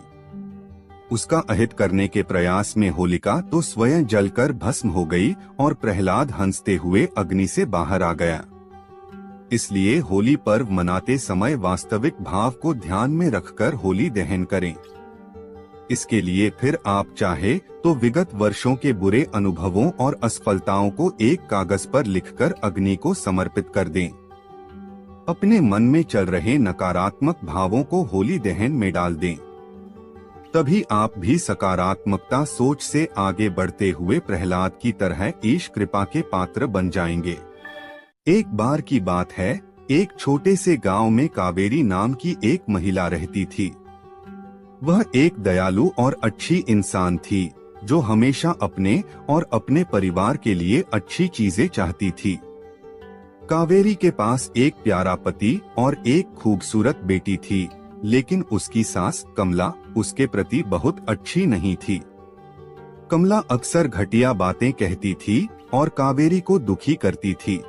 Speaker 1: उसका अहित करने के प्रयास में होलिका तो स्वयं जलकर भस्म हो गई और प्रहलाद हंसते हुए अग्नि से बाहर आ गया। इसलिए होली पर्व मनाते समय वास्तविक भाव को ध्यान में रखकर होली दहन करें। इसके लिए फिर आप चाहे तो विगत वर्षों के बुरे अनुभवों और असफलताओं को एक कागज पर लिखकर अग्नि को समर्पित कर दें। अपने मन में चल रहे नकारात्मक भावों को होली दहन में डाल दें। तभी आप भी सकारात्मकता सोच से आगे बढ़ते हुए प्रहलाद की तरह ईश कृपा के पात्र बन जाएंगे। एक बार की बात है, एक छोटे से गांव में कावेरी नाम की एक महिला रहती थी। वह एक दयालु और अच्छी इंसान थी जो हमेशा अपने और अपने परिवार के लिए अच्छी चीजें चाहती थी। कावेरी के पास एक प्यारा पति और एक खूबसूरत बेटी थी, लेकिन उसकी सास कमला उसके प्रति बहुत अच्छी नहीं थी। कमला अक्सर घटिया बातें कहती थी और कावेरी को दुखी करती थी।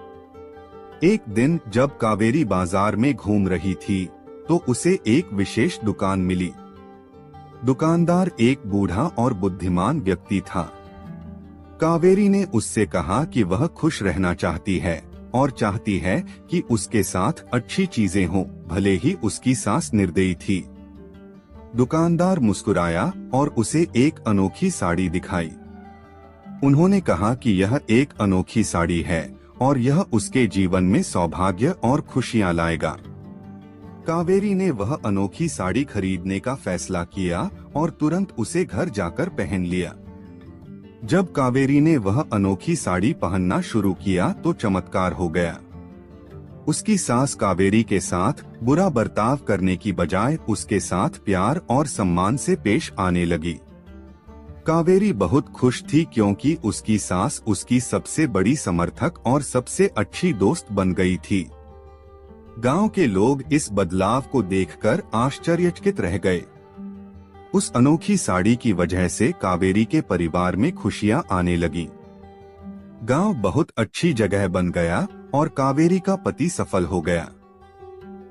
Speaker 1: एक दिन जब कावेरी बाजार में घूम रही थी तो उसे एक विशेष दुकान मिली। दुकानदार एक बूढ़ा और बुद्धिमान व्यक्ति था। कावेरी ने उससे कहा कि वह खुश रहना चाहती है और चाहती है कि उसके साथ अच्छी चीजें हों, भले ही उसकी सास निर्दयी थी। दुकानदार मुस्कुराया और उसे एक अनोखी साड़ी दिखाई। उन्होंने कहा कि यह एक अनोखी साड़ी है और यह उसके जीवन में सौभाग्य और खुशियां लाएगा। कावेरी ने वह अनोखी साड़ी खरीदने का फैसला किया और तुरंत उसे घर जाकर पहन लिया। जब कावेरी ने वह अनोखी साड़ी पहनना शुरू किया तो चमत्कार हो गया। उसकी सास कावेरी के साथ बुरा बर्ताव करने की बजाय उसके साथ प्यार और सम्मान से पेश आने लगी। कावेरी बहुत खुश थी क्योंकि उसकी सास उसकी सबसे बड़ी समर्थक और सबसे अच्छी दोस्त बन गई थी। गांव के लोग इस बदलाव को देखकर आश्चर्यचकित रह गए। उस अनोखी साड़ी की वजह से कावेरी के परिवार में खुशियां आने लगी। गांव बहुत अच्छी जगह बन गया और कावेरी का पति सफल हो गया।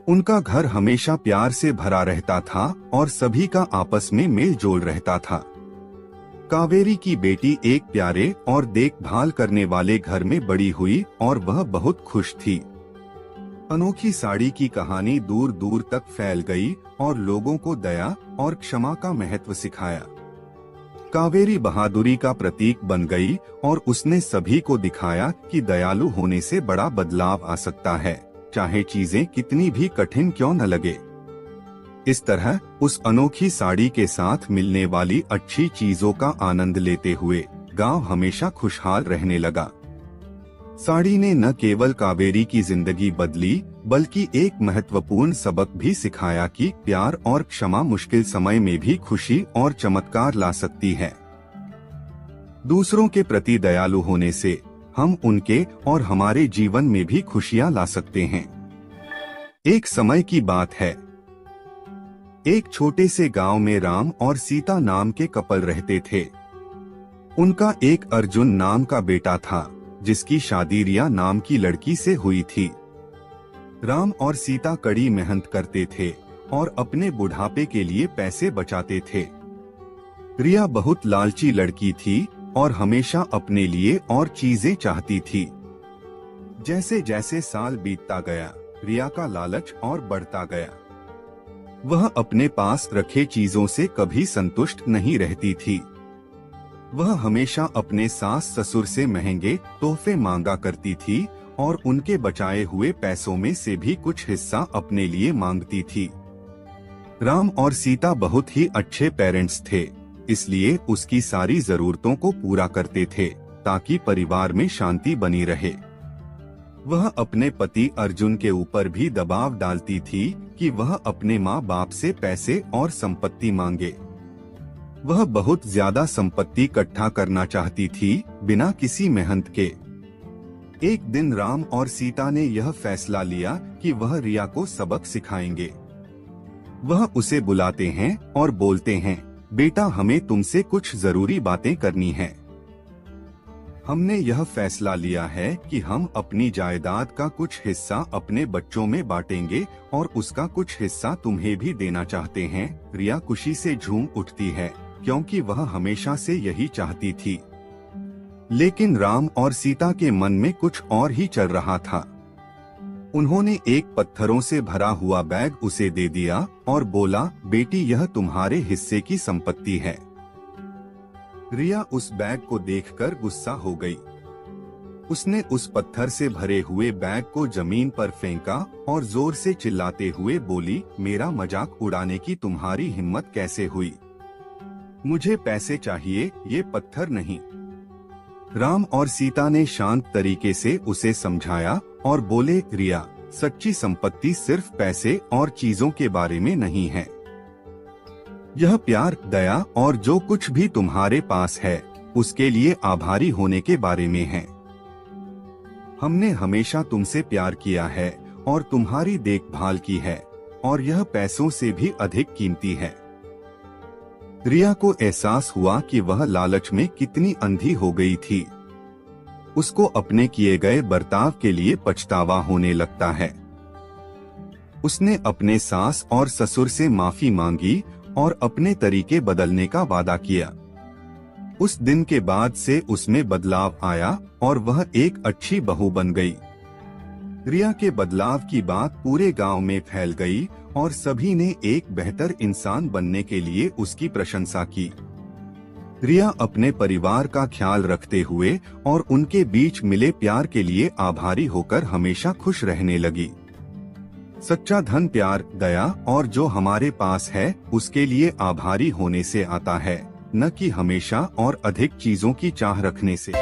Speaker 1: उनका घर हमेशा प्यार से भरा रहता था और सभी का आपस में मेल जोल रहता था। कावेरी की बेटी एक प्यारे और देखभाल करने वाले घर में बड़ी हुई और वह बहुत खुश थी। अनोखी साड़ी की कहानी दूर दूर तक फैल गई और लोगों को दया और क्षमा का महत्व सिखाया। कावेरी बहादुरी का प्रतीक बन गई और उसने सभी को दिखाया कि दयालु होने से बड़ा बदलाव आ सकता है, चाहे चीजें कितनी भी कठिन क्यों न लगे। इस तरह उस अनोखी साड़ी के साथ मिलने वाली अच्छी चीजों का आनंद लेते हुए गांव हमेशा खुशहाल रहने लगा। साड़ी ने न केवल कावेरी की जिंदगी बदली बल्कि एक महत्वपूर्ण सबक भी सिखाया कि प्यार और क्षमा मुश्किल समय में भी खुशी और चमत्कार ला सकती है। दूसरों के प्रति दयालु होने से हम उनके और हमारे जीवन में भी खुशियां ला सकते हैं। एक समय की बात है, एक छोटे से गांव में राम और सीता नाम के कपल रहते थे। उनका एक अर्जुन नाम का बेटा था, जिसकी शादी रिया नाम की लड़की से हुई थी। राम और सीता कड़ी मेहनत करते थे और अपने बुढ़ापे के लिए पैसे बचाते थे। रिया बहुत लालची लड़की थी और हमेशा अपने लिए और चीजें चाहती थी। जैसे जैसे साल बीतता गया, रिया का लालच और बढ़ता गया। वह अपने पास रखे चीजों से कभी संतुष्ट नहीं रहती थी। वह हमेशा अपने सास ससुर से महंगे तोहफे मांगा करती थी और उनके बचाए हुए पैसों में से भी कुछ हिस्सा अपने लिए मांगती थी। राम और सीता बहुत ही अच्छे पेरेंट्स थे, इसलिए उसकी सारी जरूरतों को पूरा करते थे ताकि परिवार में शांति बनी रहे। वह अपने पति अर्जुन के ऊपर भी दबाव डालती थी कि वह अपने माँ बाप से पैसे और संपत्ति मांगे। वह बहुत ज्यादा संपत्ति इकट्ठा करना चाहती थी बिना किसी मेहनत के। एक दिन राम और सीता ने यह फैसला लिया कि वह रिया को सबक सिखाएंगे। वह उसे बुलाते हैं और बोलते हैं, बेटा हमें तुमसे कुछ जरूरी बातें करनी है। हमने यह फैसला लिया है कि हम अपनी जायदाद का कुछ हिस्सा अपने बच्चों में बांटेंगे और उसका कुछ हिस्सा तुम्हें भी देना चाहते हैं। रिया खुशी से झूम उठती है क्योंकि वह हमेशा से यही चाहती थी। लेकिन राम और सीता के मन में कुछ और ही चल रहा था। उन्होंने एक पत्थरों से भरा हुआ बैग उसे दे दिया और बोला, बेटी यह तुम्हारे हिस्से की संपत्ति है। रिया उस बैग को देखकर गुस्सा हो गई। उसने उस पत्थर से भरे हुए बैग को जमीन पर फेंका और जोर से चिल्लाते हुए बोली, मेरा मजाक उड़ाने की तुम्हारी हिम्मत कैसे हुई? मुझे पैसे चाहिए, ये पत्थर नहीं। राम और सीता ने शांत तरीके से उसे समझाया और बोले, रिया सच्ची संपत्ति सिर्फ पैसे और चीजों के बारे में नहीं है। यह प्यार, दया और जो कुछ भी तुम्हारे पास है उसके लिए आभारी होने के बारे में है। हमने हमेशा तुमसे प्यार किया है और तुम्हारी देखभाल की है और यह पैसों से भी अधिक कीमती है। रिया को एहसास हुआ कि वह लालच में कितनी अंधी हो गई थी। उसको अपने किए गए बर्ताव के लिए पछतावा होने लगता है। उसने अपने सास और ससुर से माफी मांगी और अपने तरीके बदलने का वादा किया। उस दिन के बाद से उसमें बदलाव आया और वह एक अच्छी बहू बन गई। रिया के बदलाव की बात पूरे गांव में फैल गई और सभी ने एक बेहतर इंसान बनने के लिए उसकी प्रशंसा की। रिया अपने परिवार का ख्याल रखते हुए और उनके बीच मिले प्यार के लिए आभारी होकर हमेशा खुश रहने लगी। सच्चा धन प्यार, दया और जो हमारे पास है उसके लिए आभारी होने से आता है, न कि हमेशा और अधिक चीजों की चाह रखने से।